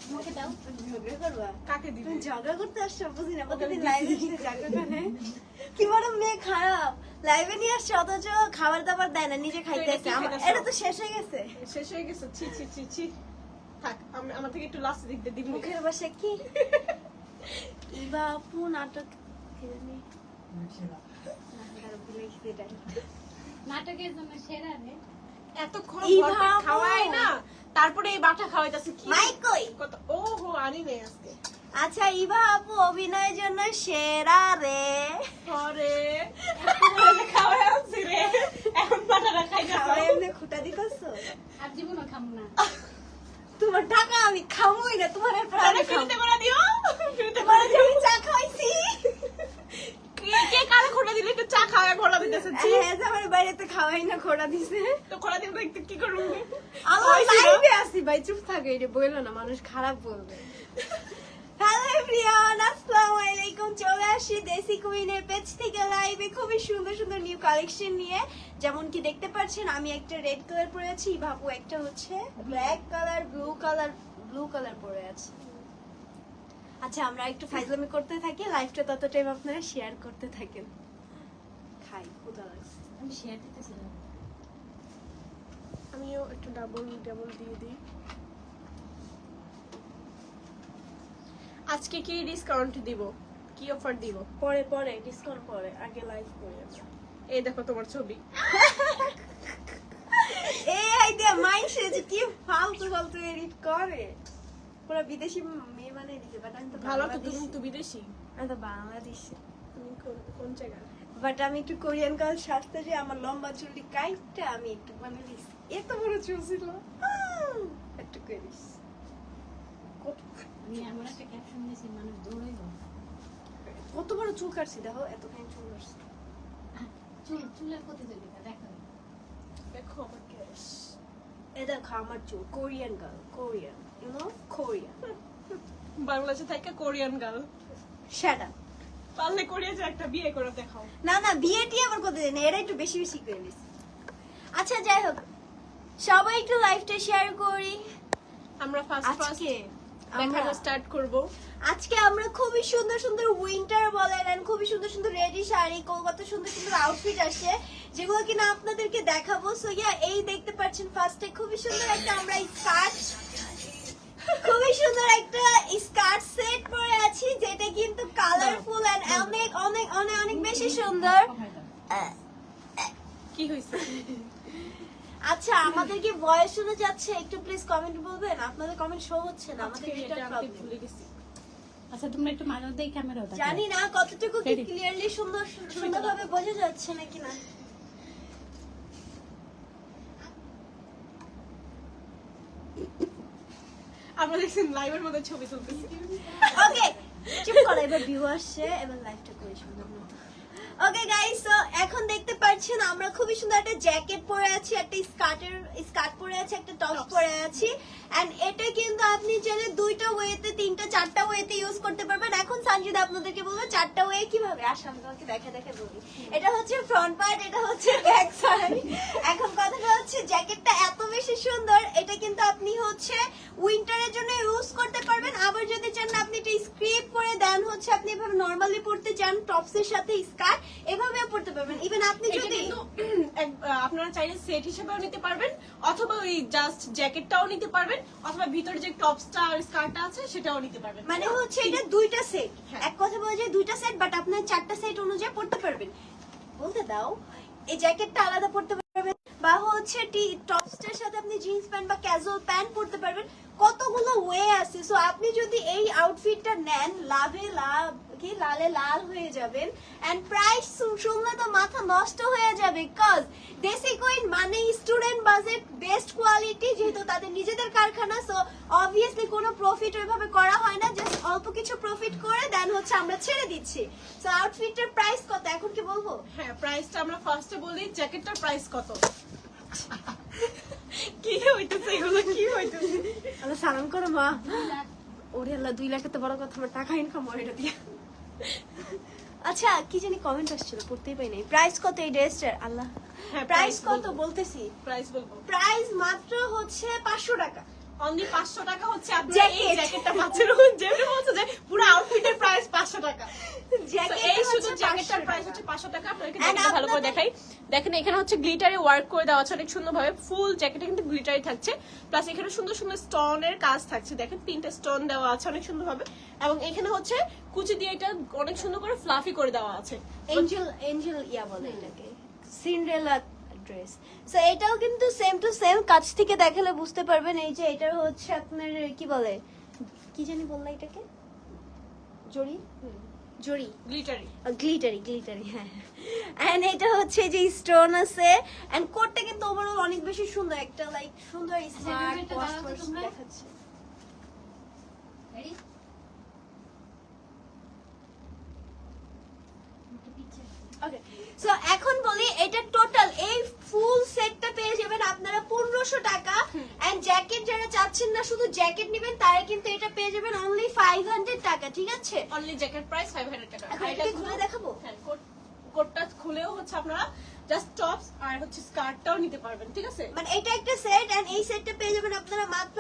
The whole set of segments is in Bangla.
আমাকে দাও। ঝগড়া করবা? কাকে দিবি? তুমি ঝগড়া করতে আসছো বুঝি না, প্রতিদিন লাইভে এসে ঝগড়া করে। কি বড় মেয়ে খারাপ, লাইভে নিয়ে আসছে অথচ খাবার দাবার দেয় না, নিজে খাইতে আসে। এটা তো শেষ হয়ে গেছে। শেষ হয়ে গেছে। ছি ছি ছি ছি। থাক, আমার থেকে একটু লাস্ট দিক দিয়ে দিবি। মুখের বাসা কি ইবা আপু নাটক কি জানি নাটকের জন্য সেরা রে। এতক্ষণ এই ভরপেট ভাবো। খাওয়াই না, তারপরে এই বাটা খাওয়াইতাছে কি? মাইক কই? কত ওহো আনি নেই আজকে। আচ্ছা ইবা আপু অভিনয়ের জন্য সেরা রে। আরে খাওয়াই আনছি রে, এখন বাটাটা খাই না। খাওয়াই এমনি খুঁটা দিতেছো? আর জীবনও খাবো না। তোমার টাকা আমি খামুই না, তোমার এরপর আরে আমি খাবো। ফ্রিতে করে দিও, ফ্রিতে তোমার করে যে দিও। আমি চা খাওয়াইছি। কে কারে খোটা দিলে একটু চা খাওয়ায় খোটা দিতেছে। ছি, হ্যাঁ যে আমার বাইরেতে খাওয়াই না, খোড়া দিছে। তো খোটা দিলে একটু কি করব? আমার লাইভে আসি ভাই, চুপ থাকে, এটা বললো না, মানুষ খারাপ বলবে। হ্যালো এভরিওয়ান, আসসালামু আলাইকুম। চলে আসি দেশি কুইনের পেজ থেকে লাইভে খুবই সুন্দর সুন্দর নিউ কালেকশন নিয়ে। যেমন কি দেখতে পাচ্ছেন, আমি একটা রেড কালার পরে আছি, বাবু একটা হচ্ছে ব্ল্যাক কালার, ব্লু কালার পরে আছে। আচ্ছা আমরা একটু ফাইজলামি করতে থাকি, লাইভটা তত টাইম আপনারা শেয়ার করতে থাকেন। খাই ক্ষুধা লাগছে। আমি শেয়ার দিতেছিলাম। আমিও একটু ডাবল দিয়ে দিই। আজকে কি ডিসকাউন্ট দিব, কি অফার দিব? পরে পরে ডিসকাউন্ট পরে, আগে লাইভ করে আছে। এই দেখো তোমার ছবি। এই আইডিয়া মাইন্ডসে যে কি ফালতু ফালতু এডিট করে, পুরো বিদেশি মেয়ে বানিয়ে দিছে। বাট আমি তো ভালো তো, বাংলাদেশি। তুমি তো বিদেশি। আমি তো বাংলাদেশি। তুমি কোন জায়গা? বাট আমি একটু কোরিয়ান কাল সাজতে যে আমার লম্বা চুলটি কাইটটা আমি একটু বানিয়ে দিছি। এত বড় চুল ছিল, একটু করিস। আমি এমন একটা ক্যাপশন দিয়েছি, মানুষ দৌড়াইব। কত বড় চুল কাটছি দেখো, এতখানি চুল কাটছি। চুলের প্রতিযোগিতা দেখো। দেখো আমার কেশ। এ দেখো আমার চুল, Korean girl, Korean, you know Korean. বাংলাদেশে থেকে কোরিয়ান গার্ল। Shut up. পারলে কোরিয়া যে একটা বিয়ে করে দেখাও। না না, বিয়েটি আবার করতে দেয় না, এরা একটু বেশি বেশি করে নিস। আচ্ছা যাই হোক, সবাই একটু লাইভটা শেয়ার করি। আমরা ফার্স্ট আজকে দেখানো স্টার্ট করব। আজকে আমরা খুবই সুন্দর সুন্দর উইন্টার বলেন and খুবই সুন্দর সুন্দর রেডি শাড়ি, কত সুন্দর সুন্দর আউটফিট আসছে যেগুলো কিনা আপনাদেরকে দেখাবো। সো ইয়া, এই দেখতে পাচ্ছেন ফার্স্টে খুবই সুন্দর একটা আমরা স্কার্ট, খুবই সুন্দর একটা স্কার্ট সেট পরে আছি, যেটা কিন্তু কালারফুল এন্ড অনেক অনেক অনেক অনেক বেশি সুন্দর। কি হইছে? আচ্ছা আমাদের কি ভয়েস শোনা যাচ্ছে? একটু প্লিজ কমেন্ট বলবেন, আপনাদের কমেন্ট শো হচ্ছে না, আমাদের আজকে এটা নেটওয়ার্ক আমি প্রবলেম। ভুলে গেছি। আচ্ছা তোমরা একটু মাঝে মধ্যে এই ক্যামেরাও দেখো। জানি না কতটুকু কি Ready? ক্লিয়ারলি সুন্দরভাবে বোঝা যাচ্ছে নাকি না। আমরা দেখছেন লাইভের মধ্যে ছবি তুলতেছি। ওকে চুপ করো, এবার ভিউ আসছে, এবার লাইভটা করি সুন্দর মতো। ওকে গাইস, সো এখন দেখতে পাচ্ছেন আমরা খুবই সুন্দর একটা জ্যাকেট পরে আছি, একটা স্কার্ট পরে আছি, একটা টপস পরে আছি। এন্ড এটা কিন্তু আপনি চাইলে দুইটা ওয়েতে, তিনটা, চারটা ওয়েতে ইউজ করতে পারবেন। এখন সঞ্জিদা আপনাদেরকে বলবো চারটা ওয়ে কিভাবে। আসলে আমি তোমাকে দেখে বলি। এটা হচ্ছে ফ্রন্ট পার্ট, এটা হচ্ছে ব্যাক সাইড। এখন কথাটা হচ্ছে জ্যাকেটটা এত বেশি সুন্দর, এটা কিন্তু আপনি হচ্ছে উইন্টারের জন্য ইউজ করতে পারবেন। আবার যদি চান আপনি এটা স্ক্রিপ করে দেন, হচ্ছে আপনি এভাবে নরমালি পড়তে চান টপসের সাথে স্কার্ট, এভাবেও পড়তে পারবেন। ইভেন আপনি এটা যদি কিন্তু আপনারা চাইলে সেট হিসেবেও নিতে পারবেন, অথবা ওই জাস্ট জ্যাকেটটাও নিতে পারবেন, অথবা ভিতরে যে টপসটা আর স্কার্টটা আছে সেটাও নিতে পারবেন। মানে হচ্ছে এটা দুইটা সেট, হ্যাঁ। এক কথা বলা যায় দুইটা সেট, বাট আপনার চারটা সেট অনুযায়ী পড়তে পারবেন। বলতে দাও, এই জ্যাকেটটা আলাদা পড়তে পারবেন, বা হচ্ছে টপসটার সাথে আপনি জিন্স প্যান্ট বা ক্যাজুয়াল প্যান্ট পড়তে পারবেন। কতগুলো ওয়ে আছে। সো আপনি যদি এই আউটফিটটা নেন, লালে লাল হয়ে যাবেন। এন্ড প্রাইস শুনলে তো মাথা নষ্ট হয়ে যাবে, কজ দেশি কুইন মানে স্টুডেন্ট বাজেট, বেস্ট কোয়ালিটি, যেহেতু তাদের নিজেদের কারখানা। সো অবভিয়াসলি কোনো প্রফিট ওইভাবে করা হয় না, জাস্ট অল্প কিছু প্রফিট করে দেন হচ্ছে আমরা ছেড়ে দিচ্ছি। সো আউটফিটের প্রাইস কত এখন কি বলবো? হ্যাঁ, প্রাইসটা আমরা ফার্স্টে বলি। জ্যাকেটটার প্রাইস কত? কি হইতেছে এগুলো, কি হইতেছে? আল্লাহ সালাম করো মা। ওরে আল্লাহ, 2 লাখ এত বড় কথা, আমার টাকা ইনকাম হয় এটা দিয়ে। আচ্ছা কি জানি কমেন্ট আসছিল, পড়তেই পাই নাই। প্রাইস কত এই ড্রেসটার? আল্লাহ হ্যাঁ, প্রাইস price কত বলবো। বলতেছি। প্রাইস বলবো। প্রাইস মাত্র হচ্ছে 500 টাকা। অনলি 500 টাকা হচ্ছে আপনি এই Jacket. জ্যাকেটটা পাচ্ছেন। যেমন বলছে যে পুরো আউটফিটের প্রাইস 500 টাকা। So, এই শুধু জ্যাকেটটার প্রাইস হচ্ছে 500 টাকা। আপনাকে জ্যাকেটটা ভালো করে দেখাই। দেখেন এখানে হচ্ছে গ্লিটারে ওয়ার্ক করে দেওয়া আছে অনেক সুন্দরভাবে। ফুল জ্যাকেটে কিন্তু গ্লিটারি থাকছে, প্লাস এখানে সুন্দর সুন্দর স্টোনের কাজ থাকছে। দেখেন 3টা স্টোন দেওয়া আছে অনেক সুন্দরভাবে, এবং এখানে হচ্ছে কুচি দিয়ে এটা অনেক সুন্দর করে ফ্লাফি করে দেওয়া আছে। এঞ্জেল ইয়া বলে এটাকে, সিন্ড্রেলা ড্রেস। সো এটাও কিন্তু সেম টু সেম, কাছ থেকে দেখালে বুঝতে পারবেন। এই যে এটা হচ্ছে আপনার কি বলে, কি জানি বললা এটাকে, জড়ি জড়ি গ্লিটারি গ্লিটারি হ্যাঁ। এন্ড এটা হচ্ছে যে স্টোন আছে, এন্ড কোটটা কিন্তু ওভারঅল অনেক বেশি সুন্দর, একটা লাইক সুন্দর স্মার্ট এটা দাঁড়াও তো তোমরা। দেখাচ্ছে। Ready? একটু পিছে। ওকে, সো এখন বলি এটা টোটাল এই ফুল সেটটা পেয়ে যাবেন আপনারা 1500 টাকা। এন্ড জ্যাকেট যারা চাচ্ছেন না শুধু জ্যাকেট নেবেন, তারা কিন্তু এটা পেয়ে যাবেন অনলি 500 টাকা, ঠিক আছে? অনলি জ্যাকেট প্রাইস 500 টাকা। এখন এটাকে খুলে দেখাবো। হ্যাঁ, কোটটা খুলেও হচ্ছে আপনারা জাস্ট টপস আর হচ্ছে স্কার্টটাও নিতে পারবেন, ঠিক আছে? মানে এটা একটা সেট, এন্ড এই সেটটা পেয়ে যাবেন আপনারা মাত্র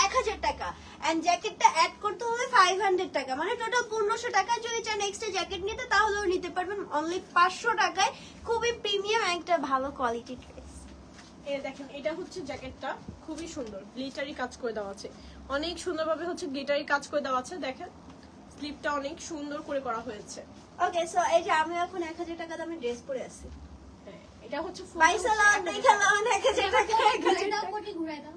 1000 টাকা। এন্ড জ্যাকেটটা অ্যাড করতে হলে 500 টাকা, মানে টোটাল 1500 টাকা। যদি চান এক্সট্রা জ্যাকেট নিতে তাহলেও নিতে পারবেন অনলি 500 টাকায়। খুবই প্রিমিয়াম একটা ভালো কোয়ালিটি ড্রেস। এই দেখেন এটা হচ্ছে জ্যাকেটটা, খুবই সুন্দর গ্লিটারি কাজ করে দেওয়া আছে, অনেক সুন্দরভাবে হচ্ছে গ্লিটারি কাজ করে দেওয়া আছে। দেখেন স্লিপটা অনেক সুন্দর করে করা হয়েছে। ওকে, সো এই যে আমি এখন 1000 টাকা দামে ড্রেস পরে আছি। হ্যাঁ, এটা হচ্ছে full বাইসালন হচ্ছে দেখালন 1000 টাকা। ঘুরাই দাও, কোটি ঘুরাই দাও।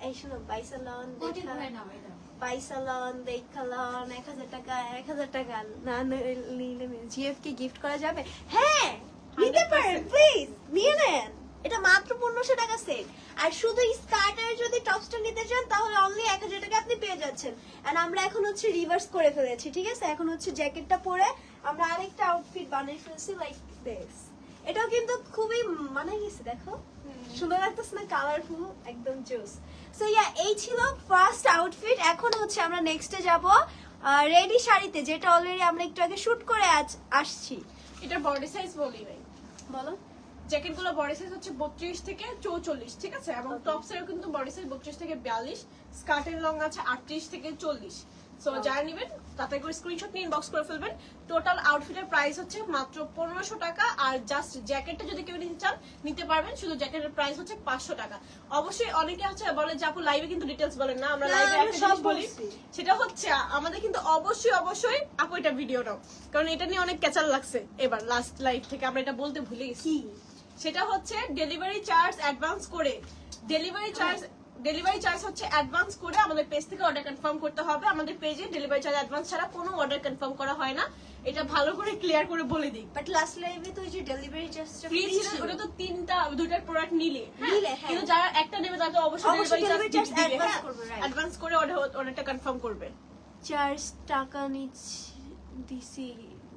এই শুনো, বাইসালন কোটি ঘুরাই নাও এটা। বাইসালন দেখালন 1000 টাকা 1000 টাকা না নিলে জিএফ কে গিফট করা যাবে? হ্যাঁ, নিতে পারেন, প্লিজ নিয়ে নেন। এটা মাত্র 1500 টাকা সেট। আর শুধু স্কার্টের যদি টপসটা নিতে চান তাহলে অনলি 1000 টাকা আপনি পেয়ে যাচ্ছেন। এন্ড আমরা এখন হচ্ছে রিভার্স করে ফেলেছি, ঠিক আছে? এখন হচ্ছে জ্যাকেটটা পরে আমরা আরেকটা আউটফিট বানিয়ে ফেলছি লাইক দিস। এটাও কিন্তু খুবই মানায় গেছে, দেখো সুন্দর লাগতেছে না, কালারফুল একদম জোস। সো ইয়া, এই ছিল ফার্স্ট আউটফিট। এখন হচ্ছে আমরা নেক্সটে যাব রেডি শাড়িতে, যেটা অলরেডি আমরা একটু আগে শুট করে আসছি। এটা বডি সাইজ বলি নাই, বলো। জ্যাকেটগুলো বডি সাইজ হচ্ছে 32 থেকে 44, ঠিক আছে? এবং টপস এর কিন্তু বডি সাইজ 32 থেকে 42, স্কার্টের লং আছে 38 থেকে 40। সো যারা নেবেন তাতে করে স্ক্রিনশট নিয়ে ইনবক্স করে ফেলবেন। টোটাল আউটফিটের প্রাইস হচ্ছে মাত্র 1500 টাকা। আর জাস্ট জ্যাকেটটা যদি কেউ নিতে চান নিতে পারবেন, শুধু জ্যাকেটের প্রাইস হচ্ছে 500 টাকা। অবশ্যই অনেকে আছে বলে যে আপু লাইভে কিন্তু ডিটেইলস বলেন না, আমরা না, লাইভে আমরা একটা সব জিনিস বলি, বলছি। সেটা হচ্ছে আমাদের কিন্তু অবশ্যই আপু এটা ভিডিও নাও, কারণ এটা নিয়ে অনেক ক্যাচাল লাগছে এবার লাস্ট লাইভ থেকে, আমরা এটা বলতে ভুলে গেছি। সেটা হচ্ছে ডেলিভারি চার্জ অ্যাডভান্স করে, ডেলিভারি চার্জ হচ্ছে অ্যাডভান্স করে আমাদের পেজ থেকে অর্ডার কনফার্ম করতে হবে। আমাদের পেজে ডেলিভারি চার্জ অ্যাডভান্স ছাড়া কোনো অর্ডার কনফার্ম করা হয় না, এটা ভালো করে ক্লিয়ার করে বলে দিই। বাট লাস্ট লাইভে তো ওই যে ডেলিভারি চার্জটা ফ্রি ছিল, ওটা তো দুইটার প্রোডাক্ট নিলে, হ্যাঁ। কিন্তু যারা একটা নেবে তাদের অবশ্যই অবশ্যই delivery delivery charge charge advance করবে, right? অ্যাডভান্স করে অর্ডারটা কনফার্ম করবে। 4 টাকা দিছি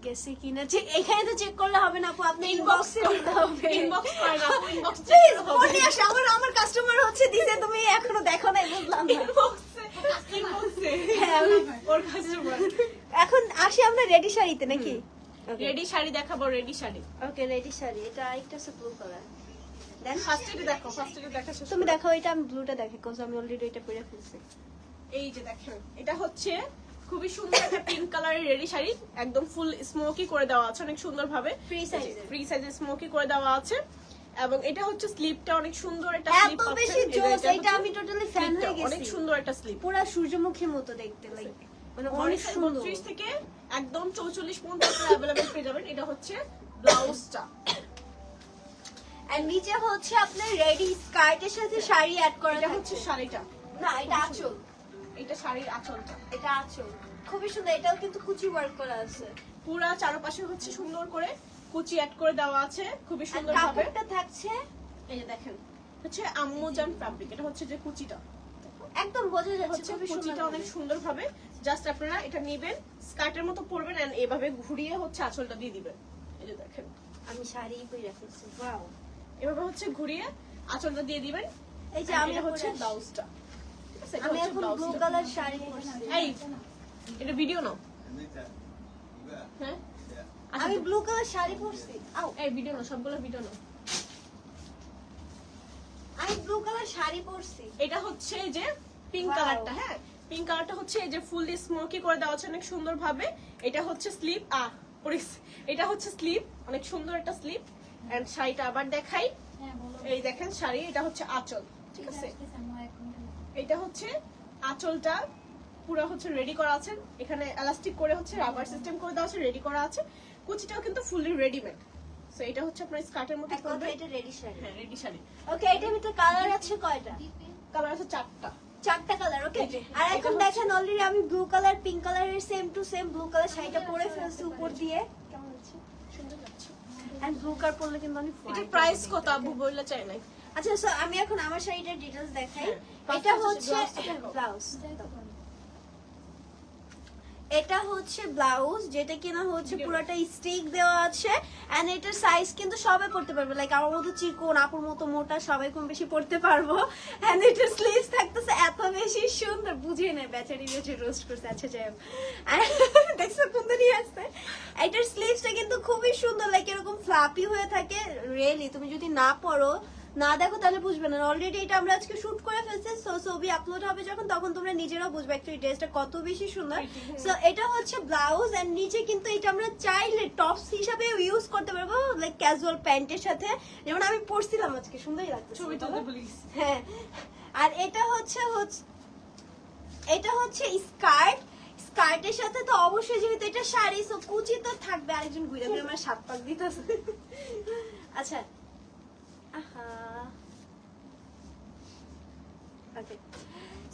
গেছে কিনা চেক, এখানে তো চেক করলে হবে না আপু, আপনি ইনবক্সে দিতে হবে। ইনবক্স করে না, ইনবক্স প্লিজ ফোন নিয়ে আসো। আমার কাস্টমার হচ্ছে দিছে, তুমি এখনো দেখো নাই, বুঝলাম না। ইনবক্সে হ্যাঁ, ওর কাস্টমার। এখন আসি আমরা রেডি শাড়িতে নাকি? রেডি শাড়ি দেখাবো, রেডি শাড়ি। ওকে, রেডি শাড়ি। এটা আরেকটা আছে ব্লু কালার। দেন ফার্স্ট এটা দেখো, ফার্স্ট এটা দেখা শেষ তুমি করো। দেখো, এটা আমি ব্লুটা দেখি কজ আমি অলরেডি এটা পরে ফেলছি। এই যে দেখেন এটা হচ্ছে খুবই সুন্দর একটা পিঙ্ক কালারের রেডি শাড়ি, একদম ফুল স্মোকি করে দেওয়া আছে অনেক সুন্দর ভাবে, Free size এর। ফ্রি সাইজে স্মোকি করে দেওয়া আছে। এবং এটা হচ্ছে স্লিপটা অনেক সুন্দর একটা এত স্লিপ পাচ্ছেন। বেশি এই যে জোস, এটা এটা হচ্ছে আমি টোটালি ফ্যান স্লিপটা হয়ে অনেক গেছি। সুন্দর একটা স্লিপ, পুরো সূর্যমুখীর মতো দেখতে, লাইক মানে বডি অনেক সাইজ সুন্দর। 32 থেকে একদম 44 পর্যন্ত আপনারা अवेलेबल পেয়ে যাবেন। এটা হচ্ছে ব্লাউজটা, আর নিচে হচ্ছে আপনার রেডি স্কার্টের সাথে শাড়ি অ্যাড করা এটা থাকছে। হচ্ছে শাড়িটা, না, এটা আঁচল। এটা শাড়ির আঁচলটা, এটা আঁচল খুবই সুন্দর। এটাও কিন্তু কুচি ওয়ার্ক করা আছে। পুরা চারপাশে হচ্ছে সুন্দর করে কুচি অ্যাড করে দেওয়া আছে খুবই আর সুন্দর ভাবে। কাপড়টা থাকছে এই যে দেখেন হচ্ছে আম্মুজান ফ্যাব্রিক, এটা হচ্ছে যে কুচিটা, একদম বোঝা যাচ্ছে হচ্ছে খুবই কুচিটা সুন্দর। অনেক সুন্দর ভাবে। জাস্ট আপনারা এটা নেবেন, স্কার্টের মতো পরবেন এন্ড এভাবে ঘুরিয়ে হচ্ছে আঁচলটা দিয়ে দিবেন। এই যে দেখেন আমি শাড়ি পরে ফেলছি, ওয়াও। এভাবে হচ্ছে ঘুরিয়ে আঁচলটা দিয়ে দিবেন। এই যে আর আমি এটা হচ্ছে পরে- ব্লাউজটা, ঠিক আছে? এটা আমি হচ্ছে এখন ব্লু ব্লাউজটা। কালার শাড়ি পরছি। এই এটা ভিডিও নাও, হ্যাঁ আচ্ছা, আমি ব্লু কালার শাড়ি পরছি। আও, এই ভিডিও নাও, সবগুলো ভিডিও নাও। I আমি ব্লু কালার শাড়ি পরছি। এটা হচ্ছে এই যে পিঙ্ক Wow. কালারটা, হ্যাঁ পিঙ্ক কালারটা হচ্ছে এই যে ফুললি স্মোকি করে দেওয়া আছে অনেক সুন্দর ভাবে। এটা হচ্ছে স্লিপ এটা হচ্ছে স্লিপ, অনেক সুন্দর একটা স্লিপ। এন্ড শাড়িটা আবার দেখাই, হ্যাঁ বলো। এই দেখেন শাড়ি, এটা হচ্ছে আঁচল, ঠিক আছে। আসতেছে, আমার এখন এটা হচ্ছে আঁচলটা পুরো হচ্ছে রেডি করা আছে, এখানে এলাস্টিক করে হচ্ছে রাবার সিস্টেম করে দেওয়া আছে, রেডি করা আছে। কুচিটাও কিন্তু ফুললি রেডিমেড। সো এটা হচ্ছে আপনার স্কার্টের মধ্যে এক কথা পরবে। এটা রেডি শাড়ি। হ্যাঁ রেডি শাড়ি। ওকে, এটার ভিতরে কালার আছে কয়টা? ডিপে কালার আছে 4টা। 4টা কালার। ওকে, এই যে, আর এটা এখন হচ্ছে- দেখেন অলরেডি আমি ব্লু কালার পিঙ্ক কালারের same to same blue colour শাড়িটা পরে ফেলছি উপর দিয়ে। কেমন আছে? সুন্দর লাগছে। এন্ড ব্লু কালার পরলে কিন্তু অনেক এটা white প্রাইস হবে কত দেখতে। আবু বললে চাই নাই? আচ্ছা, সো আমি এখন আমার শাড়িটার ডিটেইলস দেখাই। হ্যাঁ, এটা first হচ্ছে হচ্ছে blouse টা দেখাও। ব্লাউজ। যাই তো বলো। এটা হচ্ছে ব্লাউজ, যেটা কিনা হচ্ছে পুরোটা স্টিক দেওয়া আছে। এন্ড এটার সাইজ কিন্তু সবাই পড়তে পারবে, লাইক আমার মতো চিকন, আপুর মতো মোটা, সবাই কম বেশি পড়তে পারবো। এন্ড এটার স্লিভস থাকতেছে এত বেশি সুন্দর, বুঝিয়ে নেই বেচারি বেচারি রোস্ট করছে। আচ্ছা যাই হোক, দেখছো সুন্দরই আসছে। এটার স্লিভসটা কিন্তু খুবই সুন্দর, লাইক এরকম ফ্লাপি হয়ে থাকে। রিয়েলি তুমি যদি না পরো, না দেখো, তাহলে বুঝবে না। অলরেডি এটা আমরা আজকে শুট করে ফেলছি, সো ছবি আপলোড হবে যখন, তখন তোমরা নিজেরাও বুঝবে অ্যাকচুয়ালি ড্রেসটা কত বেশি সুন্দর। সো এটা হচ্ছে ব্লাউজ, এন্ড নিচে কিন্তু এটা আমরা চাইলে টপস হিসাবে ইউজ করতে পারবো, লাইক ক্যাজুয়াল প্যান্টের সাথে, যেমন আমি পরছিলাম আজকে, সুন্দরই লাগছে। ছবি তুলতে প্লিজ। হ্যাঁ, আর এটা হচ্ছে স্কার্ট। স্কার্টের সাথে তো অবশ্যই, যেহেতু এটা শাড়ি, সো কুচি তো থাকবে। আরেকজন ঘুরে ঘুরে আমার সাত পাক দিতেছে। আচ্ছা, আহা, ওকে।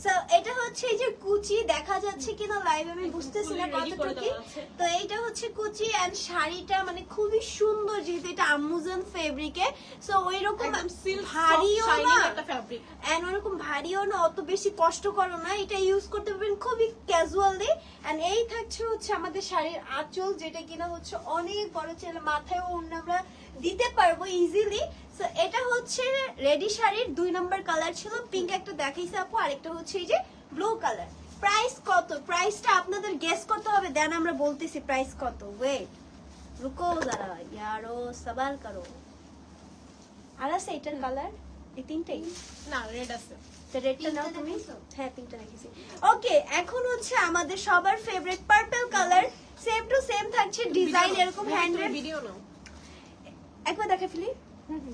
সো এটা হচ্ছে এই যে কুচি, দেখা যাচ্ছে কিনা লাইভ আমি বুঝতেছি না Fully ready করে কতটুকু। দেওয়া আছে। তো এইটা হচ্ছে কুচি, এন্ড শাড়িটা মানে খুবই সুন্দর, যেহেতু এটা আমুজান ফেব্রিকে। সো ওইরকম একদম silk ভারীও soft shining না, একটা fabric। এন্ড ওরকম ভারীও না, অত বেশি কষ্টকর না। এটা ইউজ করতে পারবেন খুবই ক্যাজুয়ালি। এন্ড এই থাকছে হচ্ছে আমাদের শাড়ির আঁচল, যেটা কিনা হচ্ছে অনেক বড়, ছেলে মাথায় ওড়না আমরা দিতে পারবো ইজিলি। সো এটা হচ্ছে রেডি শাড়ির 2 নম্বর কালার ছিল, পিঙ্ক একটা দেখাইছে আপু, আরেকটা হচ্ছে এই যে ব্লু কালার। প্রাইস কত? প্রাইসটা আপনাদের গেস করতে হবে, দেন আমরা বলতেছি প্রাইস কত। ওয়েট, রুকো যারা, ইয়ারো সবার করো। আর আছে এটার কালার, এই তিনটেই। না রেড আছে। তো রেডটা নাও পিঙ্কটা তুমি। দেখাইছো? হ্যাঁ, পিঙ্কটা রেখেছি। ওকে, এখন হচ্ছে আমাদের সবার favourite purple colour. Same to same থাকছে ডিজাইন, এরকম হ্যান্ডেল। ভিডিও নাও। একবার দেখা ফেলি।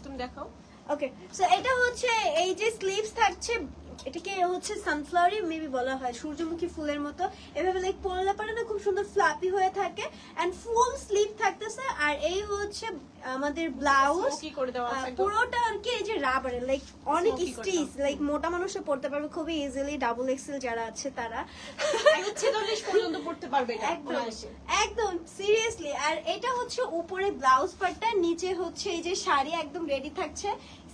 তুমি দেখাও। ওকে, সো এটা হচ্ছে এই যে স্লিভস থাকছে, এটাকে হচ্ছে সানফ্লাওয়ারি মেবি বলা হয়, সূর্যমুখী ফুলের মতো। এভাবে লাইক পরলে পরে না খুব সুন্দর ফ্লাপি হয়ে থাকে, এন্ড ফুল স্লিভ থাকতেছে। আর এই হচ্ছে আমাদের ব্লাউজ, Smoky করে দেওয়া আছে একদম। পুরোটা আর কি এই যে রাবারের, লাইক অনেক Smoky করে স্টিচ, লাইক মোটা মানুষও পড়তে পারবে খুবই ইজিলি, ডাবল এক্সেল যারা আছে তারা। একদম 46 পর্যন্ত পড়তে পারবে এটা। একদম অনায়াসে। একদম সিরিয়াসলি। আর এটা হচ্ছে উপরে ব্লাউজ পার্টটা, নিচে হচ্ছে এই যে শাড়ি একদম রেডি থাকছে,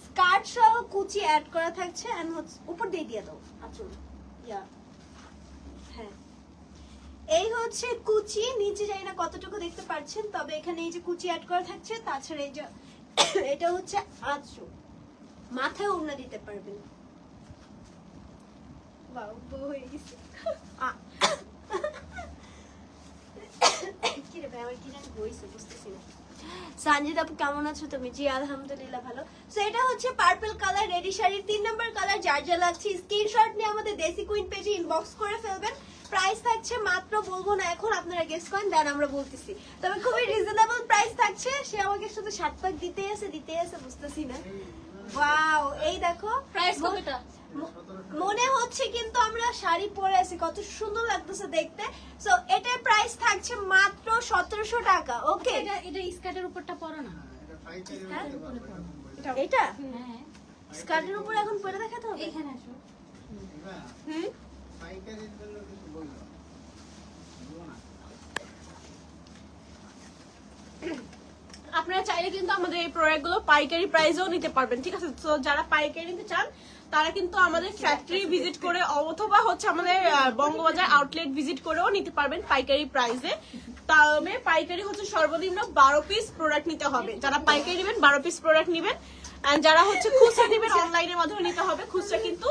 স্কার্ট সহ কুচি অ্যাড করা থাকছে, এন্ড হচ্ছে উপর দিয়ে দাও আচ্ছা, ইয়া হ্যাঁ, এই হচ্ছে কুচি। নিচে জানি না কতটুকু দেখতে পাচ্ছেন, তবে এখানে এই যে কুচি অ্যাড করা থাকছে। তাছাড়া এই যে এটা হচ্ছে আঁচল, মাথায় ওড়না দিতে পারবেন। বাউ, বউ হয়ে গেছে। কি রে ভাই, আমার কি জানি হইছে, বুঝতেছি না। সঞ্জিত আপু কেমন আছো তুমি? জি আলহামদুলিল্লাহ ভালো। সো এটা হচ্ছে পার্পল কালার রেডি শাড়ির 3 নম্বর কালার। যার যা লাগছে স্ক্রিনশট নিয়ে আমাদের দেশি কুইন পেজে ইনবক্স করে ফেলবেন। প্রাইস থাকছে মাত্র, বলবো না এখন, আপনারা গেস করেন, দেন আমরা বলতেছি। তবে খুবই রিজনেবল প্রাইস থাকছে। সে আমাকে শুধু 7 পাক দিতে আছে বুঝতেছি না। ওয়াও, এই দেখো প্রাইস কতটা? মনে হচ্ছে কিন্তু আমরা শাড়ি পরে আছি, কত সুন্দর লাগতেছে দেখতে। সো এটার প্রাইস থাকছে মাত্র 1700 টাকা। ওকে, এটা স্কার্টের উপরটা পরো না। স্কার্টের উপরে পরো। এটা হ্যাঁ, স্কার্টের উপর এখন পরে দেখাতে হবে। এখানে আসো। হুম। আপনারা চাইলে কিন্তু আমাদের এই প্রোডাক্ট গুলো পাইকারি প্রাইসেও নিতে পারবেন, ঠিক আছে। তো যারা পাইকারি নিতে চান তারা কিন্তু আমাদের ফ্যাক্টরি ভিজিট করে অথবা হচ্ছে আমাদের বঙ্গবাজার আউটলেট ভিজিট করেও নিতে পারবেন পাইকারি প্রাইসে। তবে পাইকারি হচ্ছে সর্বনিম্ন 12 পিস প্রোডাক্ট নিতে হবে। যারা পাইকারি নেবেন 12 পিস প্রোডাক্ট নেবেন, আর যারা হচ্ছে খুচরা নেবেন অনলাইনের মাধ্যমে নিতে হবে। খুচরা কিন্তু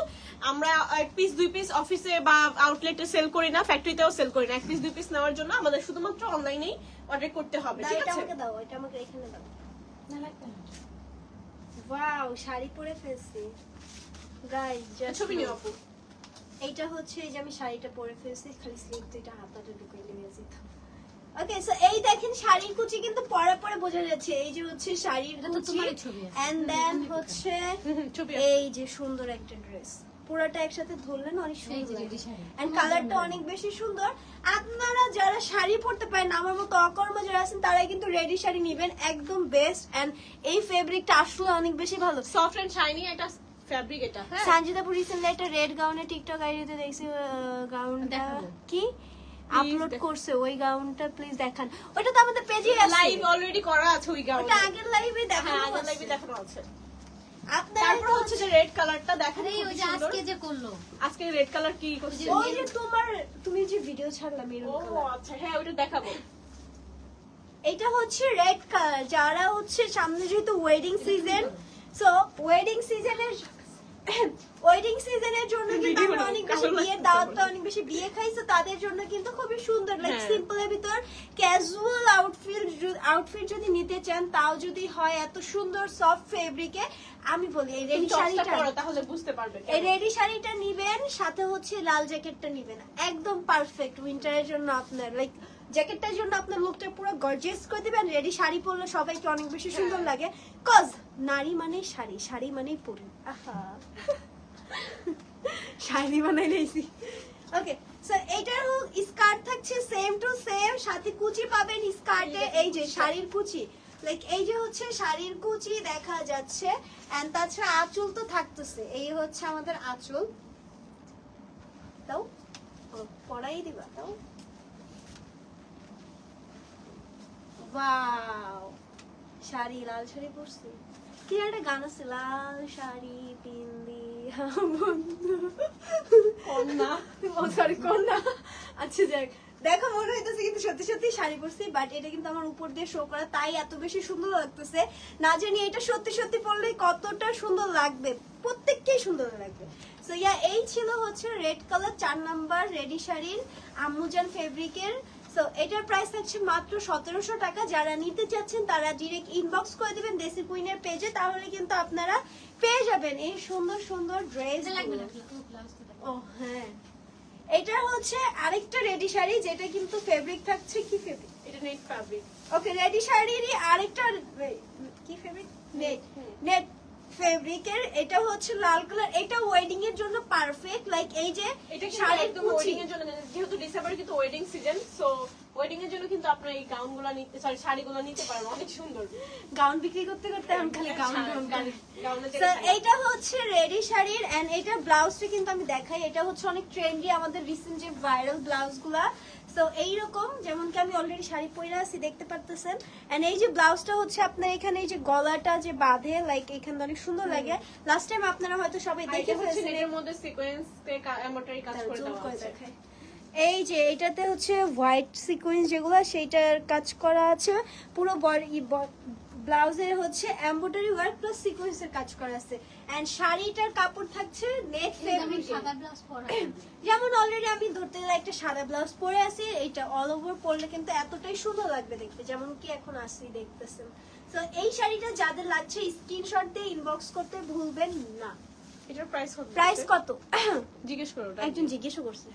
আমরা 1 পিস 2 পিস অফিসে বা আউটলেটে সেল করি না, ফ্যাক্টরিতেও সেল করি না। 1 পিস 2 পিস নেওয়ার জন্য আমাদের শুধুমাত্র অনলাইনেই অর্ডার করতে হবে, দাও, ঠিক এটা আছে। আমাকে দাও, এটা আমাকে এখানে দাও। না লাগবে না। ওয়াও, শাড়ি পরে ফেলছি গাইস। ছবি নিও আপু। এইটা হচ্ছে এই যে আমি শাড়িটা পরে ফেলছি, খালি স্লিপ দুইটা হাতাটা ঢুকিয়ে নিয়ে যেত। ওকে, সো এই দেখেন শাড়ির কুচি কিন্তু পরে পরে বোঝা যাচ্ছে। এই যে হচ্ছে শাড়ির এটা তো কুচি, তোমারই ছবি আছে। এন্ড দেন হচ্ছে ছবি এই যে সুন্দর একটা ড্রেস, পুরোটা একসাথে ধরলেন অনেক এই সুন্দর যে লাগে। রেডি শাড়ি। এন্ড কালারটা অনেক বেশি সুন্দর। আপনারা যারা শাড়ি পরতে পারেন, আমার মতো অকর্ম যারা আছেন, তারা কিন্তু রেডি শাড়ি নেবেন, একদম বেস্ট। এন্ড এই ফেব্রিকটা আসলে অনেক বেশি ভালো। সফট এন্ড শাইনি একটা ফ্যাব্রিক এটা। হ্যাঁ, সঞ্জিতাপুর রিসেন্টলি একটা রেড গাউনে টিকটক আইডিতে দেখছি, গাউনটা দেখাবো। কি আপলোড দেখাবো। করছে, ওই গাউনটা প্লিজ দেখান। ওটা তো আমাদের পেজে আছে, লাইভ অলরেডি করা আছে ওই গাউন। ওটা আগের লাইভে হ্যাঁ, দেখানো আগের আছে। লাইভে দেখানো আছে। আপনারা তারপর হচ্ছে যে রেড কালারটা দেখেন, আরে ওই যে আজকে যে করলো আজকে রেড কালার কি করছে? ওই যে তুমি যে ভিডিও ছাড়লা ও মেরুন কালার, আচ্ছা, হ্যাঁ ওটা দেখাবো। এটা হচ্ছে রেড কালার। যারা হচ্ছে সামনে যেহেতু ওয়েডিং সিজন, সো ওয়েডিং সিজনের জন্য কিন্তু Video আমরা বানাবো, অনেক বেশি কালো বিয়ের লাগতেছে দাওয়াতটা আমার। অনেক বেশি বিয়ে খাইছো, তাদের জন্য কিন্তু খুবই সুন্দর, লাইক হ্যাঁ। সিম্পলের ভিতর ক্যাজুয়াল আউটফিট যদি নিতে চান, তাও যদি হয় এত সুন্দর সফট ফেব্রিকে, আমি বলি এই রেডি টপসটা শাড়িটা, পরো তাহলে বুঝতে পারবে। এই রেডি শাড়িটা নিবেন, সাথে হচ্ছে লাল জ্যাকেটটা নিবেন, একদম পারফেক্ট উইন্টারের জন্য। আপনার লাইক জ্যাকেটটার জন্য আপনার লুকটা পুরো গর্জিয়াস করে দিবেন। রেডি শাড়ি পরলে সবাইকে অনেক বেশি সুন্দর লাগে, কজ নারী মানেই শাড়ি, শাড়ি মানেই পরি। আহা, শাড়ি বানাই নিয়েছি। ওকে, সো এইটার স্কার্ট থাকছে সেম টু সেম, সাথে কুচি পাবেন স্কার্টে, এই যে শাড়ির কুচি, লাইক এই যে হচ্ছে শাড়ির কুচি দেখা যাচ্ছে। এন্ড তাছাড়া আঁচল তো থাকতেছে, এই হচ্ছে আমাদের আঁচল। দাও, ও, পরাই দিবা, দাও। ওয়াও, শাড়ি, লাল শাড়ি পরছি। কি একটা গান আছে, লাল শাড়ি পিন্দি বন্ধু, কন্যা। ও সরি কন্যা। আচ্ছা যাক, দেখো মনে হইতেছে কিন্তু সত্যি সত্যি শাড়ি পরছি, বাট এটা কিন্তু আমার উপর দিয়ে শো করা, তাই এত বেশি সুন্দর লাগতেছে। না জানি এটা সত্যি সত্যি পরলে কতটা সুন্দর লাগবে, প্রত্যেককেই সুন্দর লাগবে। সো ইয়া, এই ছিল হচ্ছে রেড কালার 4 নাম্বার রেডি শাড়ির আম্মুজান ফেব্রিকের। সো এটার প্রাইস থাকছে মাত্র 1700 টাকা। যারা নিতে চাচ্ছেন তারা ডিরেক্ট ইনবক্স করে দিবেন দেশি কুইনের পেজে, তাহলে কিন্তু আপনারা পেয়ে যাবেন এই সুন্দর সুন্দর ড্রেস। এটা লাগবে না ব্লাউজ তো ও হ্যাঁ, এটা হচ্ছে আরেকটা রেডি শাড়ি, যেটা কিন্তু ফেব্রিক থাকছে কি ফেব্রিক, এটা নেট ফ্যাব্রিক। ওকে, রেডি শাড়িরই আরেকটা কি ফেব্রিক, নেট নেট ফেব্রিকের। এটা হচ্ছে লাল কালার, এটা ওয়েডিং এর জন্য পারফেক্ট। লাইক এই যে এটা কিন্তু শাড়ির একদম কুচি, ওয়েডিং এর জন্য, যেহেতু ডিসেম্বর কিন্তু ওয়েডিং সিজন, সো ওয়েডিং এর জন্য কিন্তু আপনারা এই গাউনগুলো নিতে, সরি শাড়িগুলো নিতে পারবেন, অনেক সুন্দর। গাউন বিক্রি করতে করতে আমি খালি গাউন গাউন গাউনের So, জায়গায় শাড়ি। এইটা হচ্ছে রেডি শাড়ির, এন্ড এটা ব্লাউজটা কিন্তু আমি দেখাই, এটা হচ্ছে অনেক ট্রেন্ডি, আমাদের রিসেন্ট যে ভাইরাল ব্লাউজ গুলা। তো এইরকম, যেমন কি আমি অলরেডি শাড়ি পরে আছি দেখতে পারতেছেন। এন্ড এই যে ব্লাউজটা হচ্ছে আপনার এখানে এই যে গলাটা যে বাঁধে, লাইক এখানে অনেক সুন্দর লাগে। লাস্ট টাইম আপনারা হয়তো সবাই দেখে দেখে হচ্ছে ফেলছেন। নেটের মধ্যে সিকোয়েন্স তে এমব্রয়ডারি কাজ করে জুম দেওয়া করে আছে। দেখাই। এই যে এটাতে হচ্ছে হোয়াইট সিকোয়েন্স যেগুলো, সেইটার কাজ করা আছে। পুরো ব্লাউজের হচ্ছে এমব্রয়ডারি ওয়ার্ক প্লাস সিকোয়েন্সের কাজ করা আছে। এন্ড শাড়িটার কাপড় থাকছে নেট ফেব্রিক, সাদা ব্লাউজ পরা যেমন অলরেডি আমি ধরতে গেলে একটা সাদা ব্লাউজ পরে আছি, এটা অল ওভার পরলে কিন্তু এতটাই সুন্দর লাগবে দেখতে, যেমন কি এখন আসি দেখতেছেন। তো এই শাড়িটা যাদের লাগছে স্ক্রিনশট দিয়ে ইনবক্স করতে ভুলবেন না। এটার প্রাইস কত? প্রাইস কত জিজ্ঞেস করো। একজন জিজ্ঞেসও করছে।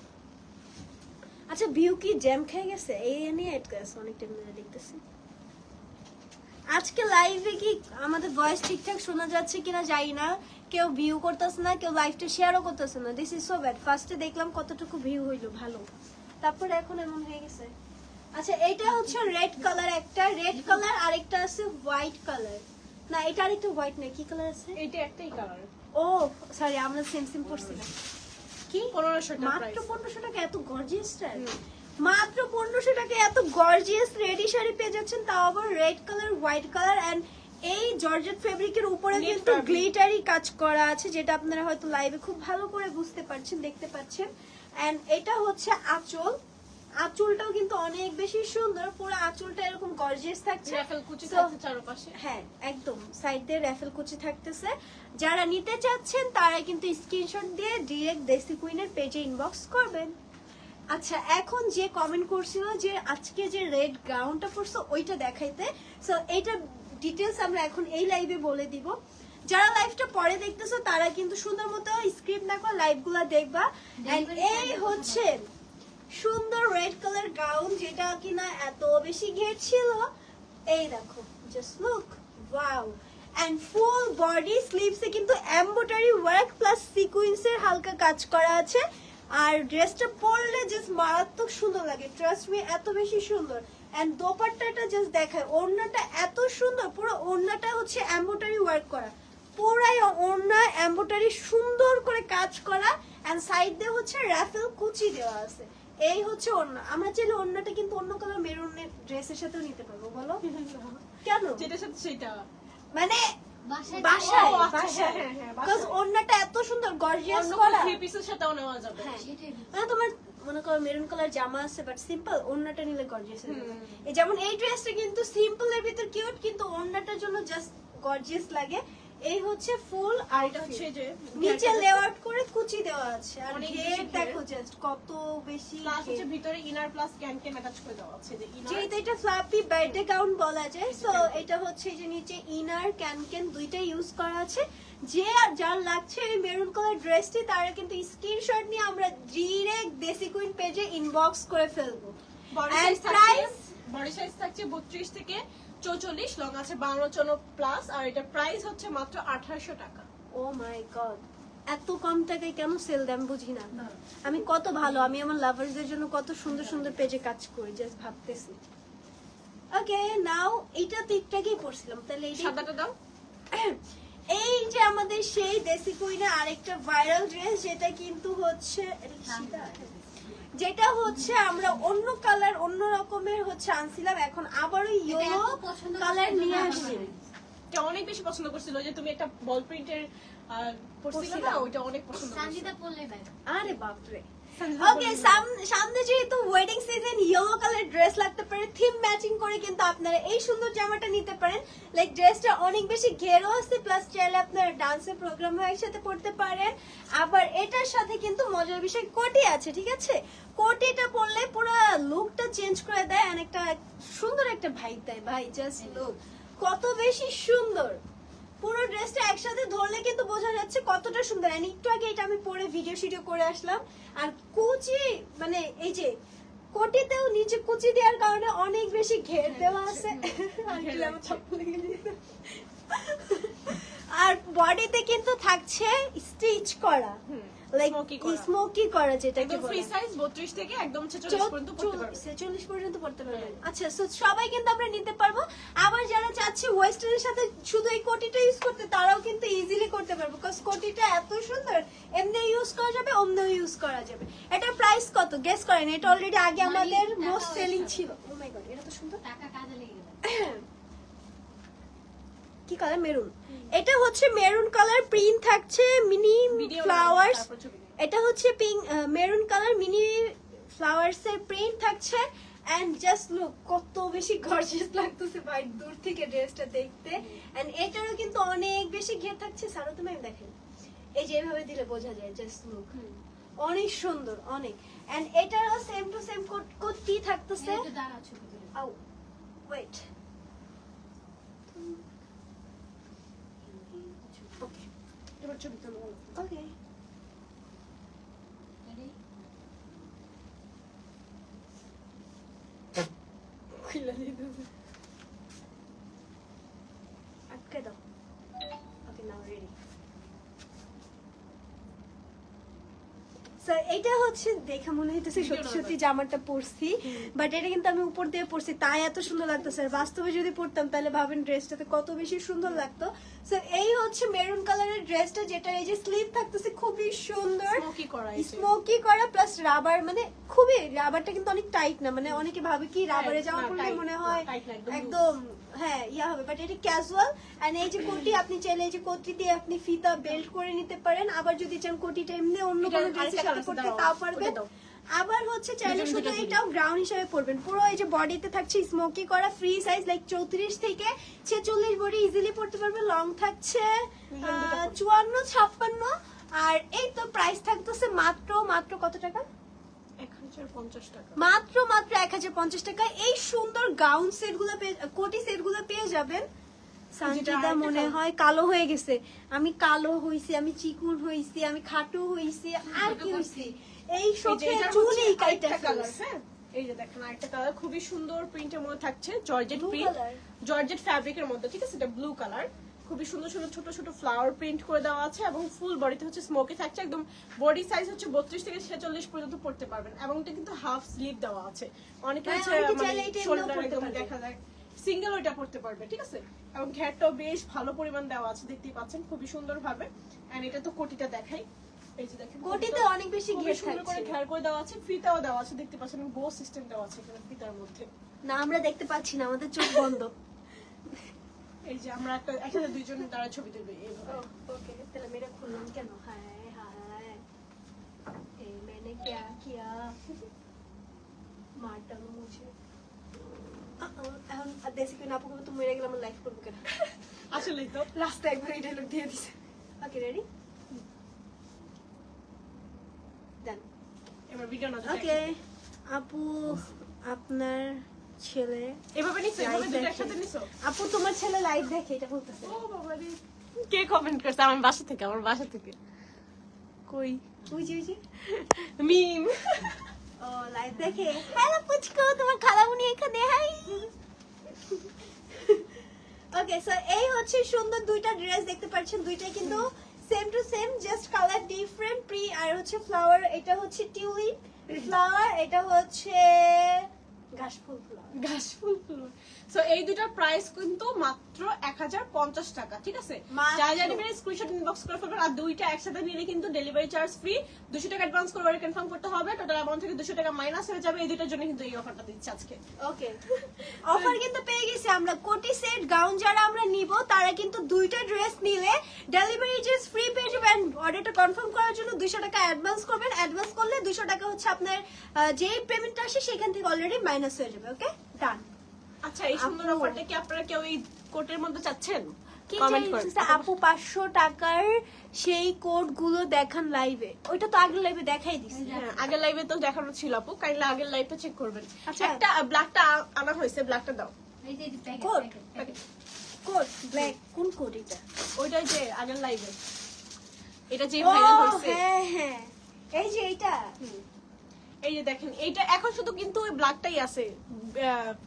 আচ্ছা, ভিউ কি জ্যাম খেয়ে গেছে, এই নিয়ে এড করেছে, অনেক টাইম ধরে দেখতেছি। আজকে লাইভে কি আমাদের ভয়েস ঠিকঠাক শোনা যাচ্ছে কিনা জানি না, কেউ ভিউ করতেছে না, কেউ লাইভটা শেয়ারও করতেছে না। This is so bad. ফার্স্টে দেখলাম কতটুকু ভিউ হইলো, ভালো, তারপরে এখন এমন হয়ে গেছে। আচ্ছা, এটা হচ্ছে রেড কালার, একটা রেড কালার, আরেকটা আছে হোয়াইট কালার। না, এটা আরেকটা হোয়াইট না, কি কালার আছে? এটা একটাই কালার। ও সরি, আমরা সেম সেম পড়ছি না। কি 1500 টাকা মাত্র প্রাইস। 1500 টাকা এত গর্জিয়াস স্টাইল, মাত্র 1500 টাকা এত গর্জিয়াস রেডি শাড়ি পেয়ে যাচ্ছেন, তাও আবার red colour, white colour. And এই জর্জেট ফেব্রিকের উপরে Knit কিন্তু fabric। গ্লিটারি কাজ করা আছে, যেটা আপনারা হয়তো লাইভে খুব ভালো করে বুঝতে পারছেন, দেখতে পাচ্ছেন। এন্ড এটা হচ্ছে আঁচল, আঁচলটাও কিন্তু অনেক বেশি সুন্দর, পুরো আঁচলটা এরকম গর্জিয়াস থাকছে। রাফেল কুচি So, থাকছে চারপাশে। হ্যাঁ একদম সাইড দিয়ে র্যাফেল কুচি থাকতেছে। যারা নিতে চাচ্ছেন তারা কিন্তু স্ক্রিনশট দিয়ে ডিরেক্ট দেশি কুইনের পেজে ইনবক্স করবেন। আচ্ছা, এখন যে কমেন্ট করছিল যে আজকে যে রেড গাউনটা পরছো ওইটা দেখাইতে, সো এইটা ডিটেলস আমরা এখন এই লাইভে বলে দিব। যারা লাইভটা পরে দেখতেছো তারা কিন্তু সুন্দর মতো স্ক্রিপ্ট না করে লাইভগুলো দেখবা। এন্ড এই হচ্ছে সুন্দর রেড কালার গাউন, যেটা কিনা এত বেশি ঘের ছিল। এই দেখো, just look, wow. And full body স্লিভসে কিন্তু এমব্রয়ডারি ওয়ার্ক প্লাস সিকোয়েন্সের হালকা কাজ করা আছে। আর ড্রেসটা পরলে জাস্ট মারাত্মক সুন্দর লাগে, ট্রাস্ট মি, এত বেশি সুন্দর। এন্ড দোপাট্টাটা জাস্ট দেখায়, ওড়নাটা এত সুন্দর, পুরো ওড়নাটা হচ্ছে এমব্রয়ডারি ওয়ার্ক করা, পুরাই ওড়না এমব্রয়ডারি সুন্দর করে কাজ করা। এন্ড সাইড দিয়ে হচ্ছে রাফেল কুচি দেওয়া আছে। এই হচ্ছে ওড়না। আমরা চাইলে ওড়নাটা কিন্তু অন্য কালার মেরুনের ড্রেসের সাথেও নিতে পারবো, বলো কেন? যেটার সাথে সেটা মানে বাসায় বাসায় ও, আচ্ছা, বাসায় হ্যাঁ, হ্যাঁ, বাসায়। বিকজ ওড়নাটা এত সুন্দর গর্জিয়াস অন্য করা। থ্রি পিসের সাথেও নেওয়া যাবে। হ্যাঁ, সেটাই মানে তোমার মনে করো মেরুন কালার জামা আছে বাট সিম্পল, ওড়নাটা নিলে গর্জিয়াস হয়ে যাবে। হুম। এই যেমন এই ড্রেসটা কিন্তু সিম্পল এর ভিতর কিউট, কিন্তু ওড়নাটার জন্য জাস্ট গর্জিয়াস লাগে। এই হচ্ছে ফুল, আর এটা হচ্ছে যে নিচে লেআউট করে কুচি দেওয়া আছে। আর অনেক ঘের বেশি ঘের। দেখো জাস্ট কত বেশি প্লাস হচ্ছে ঘের। ভিতরে ইনার প্লাস ক্যান অ্যাটাচ করে দেওয়া আছে, যে ইনার যেহেতু এটা ফ্লাপি বার্থডে গাউন বলা যায়, সো এটা হচ্ছে যে নিচে ইনার ক্যান দুইটাই ইউজ করা আছে। যে যার লাগছে এই মেরুন কালার ড্রেসটি, তারা কিন্তু স্ক্রিনশট নিয়ে আমরা ডিরেক্ট দেশি কুইন পেজে ইনবক্স করে ফেলবো। Body And size price? Body size থাকছে 32 থেকে 44, লং আছে 52 প্লাস, আর এটা প্রাইস হচ্ছে মাত্র 2800 টাকা। ও মাই গড, এত কম টাকায় কেন সেল দেন বুঝি না। আমি কত ভালো, আমি আমার লাভার্সদের জন্য কত সুন্দর সুন্দর পেজে কাজ করি, জাস্ট ভাবতেছি। ওকে, নাও এটা তো একটাকেই পড়ছিলাম, তাহলে এই সাদাটা দাও। এই যে আমাদের সেই দেশি কুইনের আরেকটা ভাইরাল ড্রেস, যেটা কিন্তু হচ্ছে এটা কি সীতা? যেটা হচ্ছে আমরা অন্য কালার অন্য রকমের হচ্ছে আনছিলাম, এখন আবারও ইয়েলো এত পছন্দ কালার করছে, নিয়ে এটা আসছি। এটা অনেক বেশি পছন্দ করছিল, যে তুমি একটা বল প্রিন্টের পরছিলে না, পরছিলাম। ওইটা অনেক পছন্দ করছিল। সানজিদা পড়লে ভাই আরে বাপরে। ওকে, সামনে যেহেতু wedding season, yellow colour dress লাগতে পারে, থিম ম্যাচিং করে কিন্তু আপনারা এই সুন্দর জামাটা নিতে পারেন। লাইক ড্রেসটা অনেক বেশি ঘেরও আছে, প্লাস চাইলে আপনারা ডান্সের প্রোগ্রামে একসাথে পড়তে পারেন। আবার এটার সাথে কিন্তু মজার বিষয় কোটি আছে, ঠিক আছে? কোটিটা পরলে পুরো লুকটা চেঞ্জ করে দেয়, আর একটা সুন্দর একটা ভাইব দেয়। ভাই জাস্ট লুক কত বেশি সুন্দর। পুরো ড্রেসটা একসাথে ধরলে কিন্তু বোঝা যাচ্ছে কতটা সুন্দর। আর একটু আগে এটা আমি পরে ভিডিও করে আসলাম। আর কুচি, মানে এই যে কোটিতেও নিচে কুচি দেওয়ার কারণে অনেক বেশি ঘের দেওয়া আছে। আর বডিতে কিন্তু থাকছে স্টিচ করা, লাইক Smoky করা। স্মোকি করা, যেটাকে একদম ফ্রি বলে। সাইজ 32 থেকে একদম 46 পর্যন্ত পড়তে পারবে। 46 পর্যন্ত পড়তে পারবেন। আচ্ছা, so সবাই কিন্তু আমরা নিতে পারবো। আবার যারা চাচ্ছে ওয়েস্টার্নের সাথে শুধু এই কোটিটা ইউজ করতে, তারাও কিন্তু ইজিলি করতে পারবো, বিকজ কোটিটা এত সুন্দর, এমনি ইউজ করা যাবে, অমনিও ইউজ করা যাবে। এটার প্রাইস কত গেস করেন? এটা অলরেডি আগে আমাদের টাকা মোস্ট সেলিং হয়েছে। ছিল। ও মাই গড, এটা তো সুন্দর। টাকা কাজে লেগে গেল। কি কালার? মেরুন। এটা হচ্ছে মেরুন কালার, প্রিন্ট থাকছে মিনি ভিডিও ফ্লাওয়ার্স। তারপর ছবি নেই। এটা হচ্ছে pink maroon colour, mini flowers এর প্রিন্ট থাকছে। এন্ড জাস্ট লুক কত বেশি গর্জিয়াস লাগতেছে ভাই দূর থেকে ড্রেসটা দেখতে। এন্ড এটারও কিন্তু অনেক বেশি ঘের থাকছে। সারো তুমি দেখেন, এই যে এভাবে দিলে বোঝা যায়, জাস্ট লুক অনেক সুন্দর, অনেক। এন্ড এটারও সেম টু সেম কোটি থাকতেছে। একটু দাঁড়াও, ছবি তুলে। আউ ওয়েট, ওকে এবার ছবি তুলো। ওকে। Ready? খুলে দিতেছে, আটকে দাও। ওকে, নাও রেডি। সো এটা হচ্ছে দেখে মনে হইতেছে সত্যি সত্যি জামাটা পরছি, বাট এটা কিন্তু আমি উপর দিয়ে পরছি, তাই এত সুন্দর লাগতেছে। আর বাস্তবে যদি পরতাম তাহলে ভাবেন ড্রেসটাতে কত বেশি সুন্দর লাগতো। সো এই হচ্ছে মেরুন কালারের ড্রেসটা, যেটা এই যে স্লিভ থাকতেছে খুবই সুন্দর, স্মোকি করা এই যে। স্মোকি করা প্লাস রাবার, মানে খুবই, রাবারটা কিন্তু অনেক টাইট না, মানে অনেকে ভাবে কি রাবারে জামা না, পরলে tight মনে না, হয় tight না, একদম একদম হ্যাঁ ইয়া হবে, বাট এটা ক্যাজুয়াল। এন্ড এই যে কোটি, আপনি চাইলে এই যে কোটি দিয়ে আপনি ফিতা বেল্ট করে নিতে পারেন। আবার যদি চান কোটিটা এমনি অন্য এটা কোনো ড্রেসের আরেকটা সাথে colour পরতে, দাও, তাও ওটা পারবেন। দাও। আবার হচ্ছে চাইলে দুজন শুধু দুটো এটাও গ্রাউন্ড হিসেবে পরবেন। পুরো এই যে বডিতে থাকছে স্মোকি করা, ফ্রি সাইজ, লাইক 34 থেকে 46 বডি ইজিলি পড়তে পারবে। লং থাকছে 54, 56। আর এই তো প্রাইস থাকতেছে মাত্র কত টাকা? 1050 টাকা। মাত্র 1050 টাকা। এই সুন্দর গাউন সেট গুলো, কোটি সেট গুলো পেয়ে যাবেন সানজিদা মনে হয় কালো হয়ে গেছে। আমি কালো হইছি, আমি চিকুন হইছি, আমি খাটো হইছি, আর কি হইছি এই শোকে চুলই কাইটা ফেলছে। এই যে দেখেন আরেকটা কালার খুবই সুন্দর প্রিন্টের মধ্যে থাকছে, georgette Blue print, color? Georgette ফ্যাব্রিকের মধ্যে, ঠিক আছে? এটা ব্লু কালার, খুবই সুন্দর সুন্দর ছোট ছোট ফ্লাওয়ার প্রিন্ট করে দেওয়া আছে এবং ফুল বডিতে হচ্ছে স্মোকি থাকছে। একদম বডি সাইজ হচ্ছে 32 থেকে 46 পর্যন্ত পড়তে পারবেন এবং এটা কিন্তু হাফ স্লিভ দেওয়া আছে। অনেকে হ্যাঁ, হচ্ছে অনেকে মানে চাইলে এটা এমনিও শোল্ডার পরতে একদম পারবে। দেখা যায় সিঙ্গেল ওইটা পড়তে পারবে, ঠিক আছে? এবং ঘেরটাও বেশ ভালো পরিমাণ দেওয়া আছে, দেখতেই পাচ্ছেন খুবই সুন্দর ভাবে। এন্ড এটা তো কোটিটা দেখাই, এই যে দেখেন কোটিতে অনেক বেশি খুবই ঘের সুন্দর করে থাকছে। ঘের করে দেওয়া আছে, ফিতাও দেওয়া আছে, দেখতে পাচ্ছেন বো সিস্টেম দেওয়া আছে এখানে ফিতার মধ্যে। না আমরা দেখতে পাচ্ছি না, আমাদের চোখ বন্ধ। এই যে আমরা একটা একসাথে দুইজন দ্বারা ছবি তুলবে এইভাবে। ওকে তাহলে মেরে খুললাম কেন? হায় হায় এই मैंने क्या किया মারটা মুছে। এখন দেশি কিনা আপু তুমি মেরে গেলে আমরা লাইভ করবো কেন? আসলেই তো রাস্তায় একবার এই ডায়লগ দিয়ে দিছে। ওকে রেডি ডান। এবার ভিডিও না ওকে আপু আপনার ছেলে এভাবে নিছো, এভাবে Live দুটো দেখে। একসাথে নিছো? আপু তোমার ছেলে লাইভ দেখে এটা বলতেছে। ও বাবা রে, কে কমেন্ট করছে? আমার বাসা থেকে, আমার বাসা থেকে। কই ওই যে মিম। ও লাইভ দেখে। হ্যালো পুচকু তোমার খালামুনি এখানে, হাই। ওকে সো এই হচ্ছে সুন্দর দুইটা ড্রেস দেখতে পাচ্ছেন, দুইটাই কিন্তু same to same, just colour different. প্রি আর হচ্ছে ফ্লাওয়ার, এটা হচ্ছে টিউলিপ ফ্লাওয়ার, এটা হচ্ছে ঘাসফুল ফ্লাওয়ার। ঘাসফুল ফুল। সো এই দুটার প্রাইস কিন্তু মাত্র 1050 টাকা, ঠিক আছে? মাত্র। যারা যারা নেবেন স্ক্রিনশট ইনবক্স করে ফেলবেন। আর দুইটা একসাথে নিলে কিন্তু ডেলিভারি চার্জ ফ্রি, 200 টাকা অ্যাডভান্স করে অর্ডার কনফার্ম করতে হবে। টোটাল অ্যামাউন্ট থেকে 200 টাকা মাইনাস হয়ে যাবে। এই দুটার জন্য কিন্তু এই অফারটা দিচ্ছি আজকে। ওকে অফার কিন্তু পেয়ে গেছি আমরা। কোটি সেট গাউন যারা আমরা নিব তারা কিন্তু দুইটা ড্রেস নিলে ডেলিভারি চার্জ ফ্রি পেয়ে যাবেন। অর্ডারটা কনফার্ম করার জন্য 200 টাকা অ্যাডভান্স করবেন। অ্যাডভান্স করলে 200 টাকা হচ্ছে আপনার যেই পেমেন্টটা আসে সেখান থেকে অলরেডি মাইনাস হয়ে যাবে। ওকে ডান। আচ্ছা, এই সুন্দর আপু। অফারটা কি আপনারা কেউ এই কোটের মধ্যে চাচ্ছেন? কি কমেন্ট চাইছে করেন। আপু 500 টাকার সেই কোড গুলো দেখান লাইভে। ওইটা তো আগের লাইভে দেখাই দিছি। হ্যাঁ, আগের লাইভে তো দেখানো ছিল আপু, কাইন্ডলি আগের লাইভটা চেক করবেন। আচ্ছা। একটা ব্ল্যাকটা আনা হয়েছে, ব্ল্যাকটা দাও। এই যে packet code packet code black কোন কোড এটা? ওইটাই যে আগের লাইভে, এটা যে ও ভাইরাল হয়েছে। হ্যাঁ হ্যাঁ এই যে এইটা। এই যে দেখেন, এইটা এখন শুধু কিন্তু ওই ব্ল্যাকটাই আছে,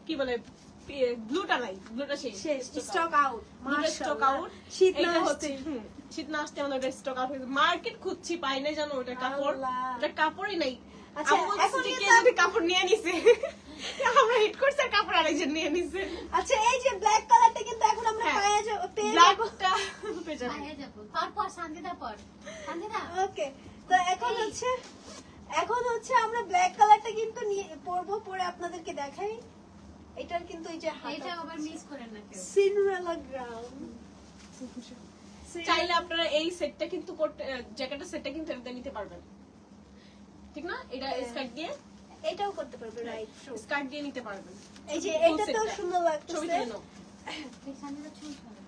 কি বলে ব্লুটা নাই, ব্লুটা শেষ, স্টক আউট। ব্লুটা স্টক আউট। শীত না এইটা আসতে। হচ্ছে শীত না আসতে আমাদের স্টক আউট হয়েছে। মার্কেট খুঁজছি, পাই না জানো ওটা কাপড়, আল্লাহ। ওটা কাপড়ই নাই। আচ্ছা, আমি বলছি এখন যে কিন্তু কে যদি কাপড় নিয়ে নিছে, আমরা হিট করছি আর কাপড় আরেকজন নিয়ে নিছে। আচ্ছা এই যে ব্ল্যাক কালারটা কিন্তু এখন আমরা হ্যাঁ। পেয়ে যাবো। ব্ল্যাকটা পেয়ে যাবেন। আগে যাব পর শান্তিদা পর শান্তিদা ওকে তো এখন হচ্ছে আমরা ব্ল্যাক কালারটা কিন্তু পরবো, পরে আপনাদেরকে দেখাই। এটার কিন্তু এই যে এটা আবার মিস করেন না কেউ। সিনওয়ালা গ্রাউন্ড। চাইলে আপনারা এই সেটটা কিন্তু জ্যাকেটের সেটটা কিন্তু এটাতে নিতে পারবেন, ঠিক না? এটা হ্যাঁ। স্কার্ট দিয়ে, এটাও করতে পারবে, রাইট। স্কার্ট দিয়ে নিতে পারবেন। এই যে Full এটা তো set টা। সুন্দর ছবি লাগতেছে। তুলে নাও। এই শান্তিদা চুল ধরে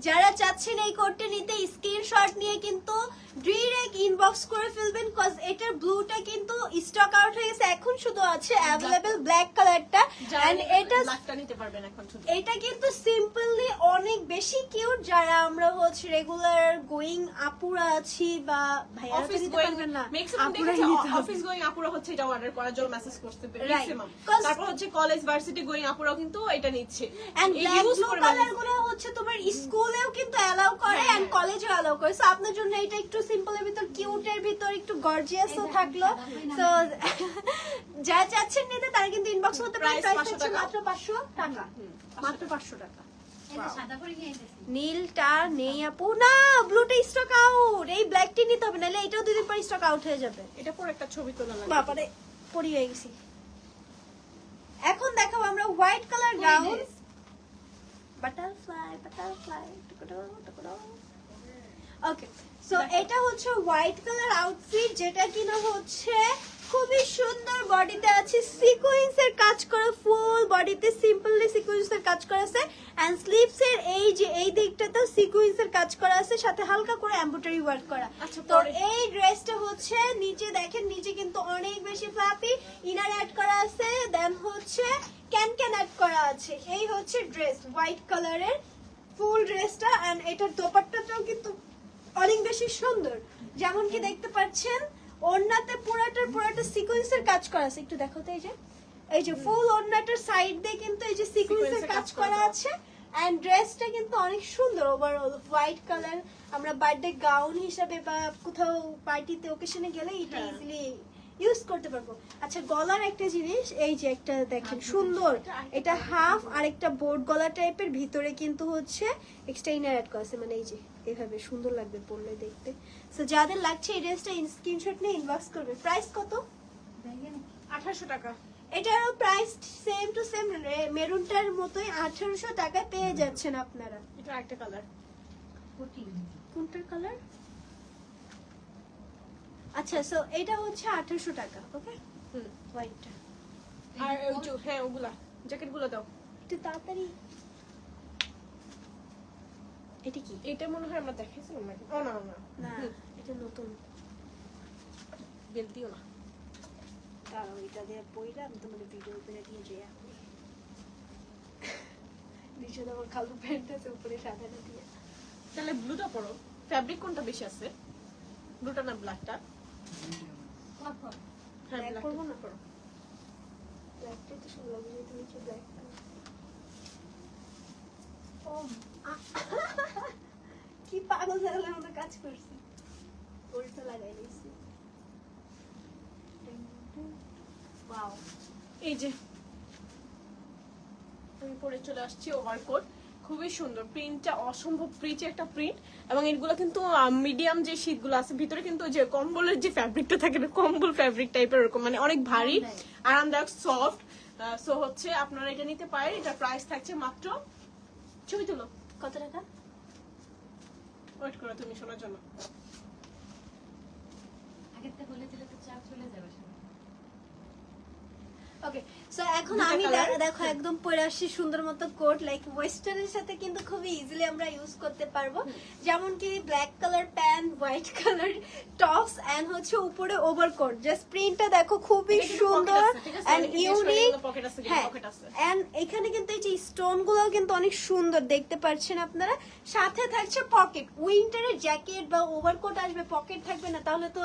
যারা চাচ্ছেন এই কোডটা নিতে স্ক্রিনশট নিয়ে কিন্তু ডিরেক্ট ইনবক্স করে ফেলবেন, কজ এটার ব্লুটা কিন্তু স্টক আউট হয়ে গেছে। এখন শুধু আছে অ্যাভেলেবল ব্ল্যাক কালারটা। এন্ড এটা ব্ল্যাকটা নিতে পারবেন এখন শুধু। এটা কিন্তু সিম্পলি অনেক বেশি কিউট। যারা আমরা হচ্ছে রেগুলার গোয়িং আপুরা আছি বা ভাইয়ারা তো অফিস নিতে গোয়িং পারবেন না, ম্যাক্সিমাম আপুরাই নিতে হবে। অফিস গোয়িং আপুরা হচ্ছে এটা অর্ডার করার জন্য মেসেজ করতে Right. ম্যাক্সিমাম। Cause- তারপর হচ্ছে কলেজ ভার্সিটি গোয়িং আপুরাও কিন্তু এটা নিচ্ছে। এন্ড এই ব্ল্যাক use ব্লু করে কালার মানে- গুলো হচ্ছে তোমার স্কুলেও কিন্তু অ্যালাউ করে হ্যাঁ, এন্ড হ্যাঁ। কলেজেও অ্যালাউ করে। সো আপনার জন্য এটা একটু সিম্পলের ভিতর, কিউটের ভিতর, একটু গর্জিয়াসও এটা থাকলো। সাদা হয় না। সো যা চাচ্ছেন নিতে তারা কিন্তু ইনবক্স করতে পারেন। Price প্রাইস 500 হচ্ছে টাকা। মাত্র 500 টাকা। মাত্র 500 টাকা। এই যে সাদা করে নিয়ে এসেছি নীলটা নেই আপু, না ব্লুটা স্টক আউট। এই ব্ল্যাকটি নিতে হবে, নাহলে এটাও 2 দিন পর স্টক আউট হয়ে যাবে। এটা পর একটা ছবি তোলা লাগবে। বাবারে পরি হয়ে গেছি। এখন দেখাবো আমরা white colour gown. Butterfly butterfly টুকুডো টুকুডো। ওকে সো এটা হচ্ছে হোয়াইট কালার আউটফিট, যেটা কিনা হচ্ছে খুবই সুন্দর, বডিতে আছে সিকোয়েন্সের কাজ করা, ফুল বডিতে সিম্পলি সিকোয়েন্সের কাজ করা আছে এন্ড স্লিভস এর এই যে এই দিকটাতে সিকোয়েন্সের কাজ করা আছে, সাথে হালকা করে এমব্রয়ডারি ওয়ার্ক করা। আচ্ছা, তো পরে। এই ড্রেসটা হচ্ছে নিচে দেখেন, নিচে কিন্তু অনেক বেশি ফ্লাফি, ইনার অ্যাড করা আছে, দেন হচ্ছে ক্যান অ্যাড করা আছে। এই হচ্ছে ড্রেস হোয়াইট কালারের ফুল ড্রেসটা এন্ড এটার দোপাট্টাটাও কিন্তু অনেক বেশি সুন্দর, যেমন কি দেখতে পাচ্ছেন ওড়নাতে পুরোটা সিকোয়েন্সের কাজ করা আছে। একটু দেখো তো এই যে ফুল ওড়নাটার সাইড দিয়ে কিন্তু এই যে সিকোয়েন্সের কাজ করা আছে এন্ড ড্রেসটা কিন্তু অনেক সুন্দর ওভারঅল হোয়াইট কালার। আমরা বার্থডে গাউন হিসাবে বা কোথাও পার্টিতে ওকেশনে গেলে এটা ইজিলি ইউজ করতে পারবো। আচ্ছা গলার একটা জিনিস, এই যে একটা দেখেন সুন্দর, এটা হাফ আর একটা বোর্ড গলা টাইপের, ভিতরে কিন্তু হচ্ছে এক্সট্রা ইনার অ্যাড করা আছে, মানে এই যে এভাবে সুন্দর লাগবে পরলে দেখতে। সো যাদের লাগছে এই ড্রেসটা স্ক্রিনশট নিয়ে ইনবক্স করবে। প্রাইস কত? 1800 টাকা। এটারও প্রাইস সেম টু সেম, মেরুনটার মতোই 1800 টাকায় পেয়ে যাচ্ছেন আপনারা। এটা একটা কালার। কোনটার কালার? আচ্ছা সো এটা হচ্ছে 1800 টাকা। ওকে হোয়াইটটা আর ওই যে হ্যাঁ ওগুলা জ্যাকেটগুলো দাও। একটু তাড়াতাড়ি। এটা কি? এটা মনে হয় আমরা দেখাইছিলাম নাকি? ও না না না এটা নতুন। বেল দিও না। দাঁড়াও এটা দিয়ে পইরা আমি তোমাদের ভিডিও করে দিয়ে যাই এখন। নিচে তো আমার কালো প্যান্ট আছে, উপরে সাদাটা দিয়ে। তাহলে ব্লুটা পরো। ফ্যাব্রিক কোনটা বেশি আছে? ব্লুটা না ব্ল্যাকটা? হ্যাঁ ব্ল্যাক ব্ল্যাক করবো না? পরো। ব্ল্যাকটা তো সুন্দর লাগবে, যেহেতু নিচে ব্ল্যাক কালার। ও কি পাগল ছাগলের মতো কাজ করছি, উল্টো লাগাই দিয়েছি। ওয়াও এই যে আমি পরে চলে আসছি ওভারকোট, খুবই সুন্দর, প্রিন্টটা অসম্ভব প্রিচে একটা প্রিন্ট, এবং এগুলো কিন্তু মিডিয়াম যে শীটগুলো আছে ভিতরে কিন্তু ওই যে কম্বলের যে ফ্যাব্রিকটা থাকে না, কম্বল ফ্যাব্রিক টাইপের এরকম, মানে অনেক ভারী আরামদায়ক সফট। সো হচ্ছে আপনারা এটা নিতে পারেন। এটা প্রাইস থাকছে মাত্র, ছবি তুলো, কত টাকা? ওয়েট করো তুমি শোনার জন্য। আগের থেকে বলে দিলে তো চাপ চলে যাবে। ওকে সো এখন দুটা আমি colour? দেখো একদম পরে আসছি সুন্দর মতো কোট, লাইক ওয়েস্টার্নের সাথে কিন্তু খুবই ইজিলি আমরা ইউজ করতে পারবো, যেমন কি black colour pant, white colour tops and হচ্ছে উপরে ওভারকোট। জাস্ট প্রিন্টটা দেখো খুবই এটা কিন্তু সুন্দর pocket আছে, ঠিক আছে? এন্ড অনেকে জিজ্ঞেস করে ইউনিক। এগুলো pocket আছে কিনা, হ্যাঁ pocket আছে। এন্ড এখানে কিন্তু এই যে স্টোন গুলো কিন্তু অনেক সুন্দর দেখতে পাচ্ছেন আপনারা, সাথে থাকছে পকেট। উইন্টারের জ্যাকেট বা ওভারকোট আসবে, পকেট থাকবে না, তাহলে তো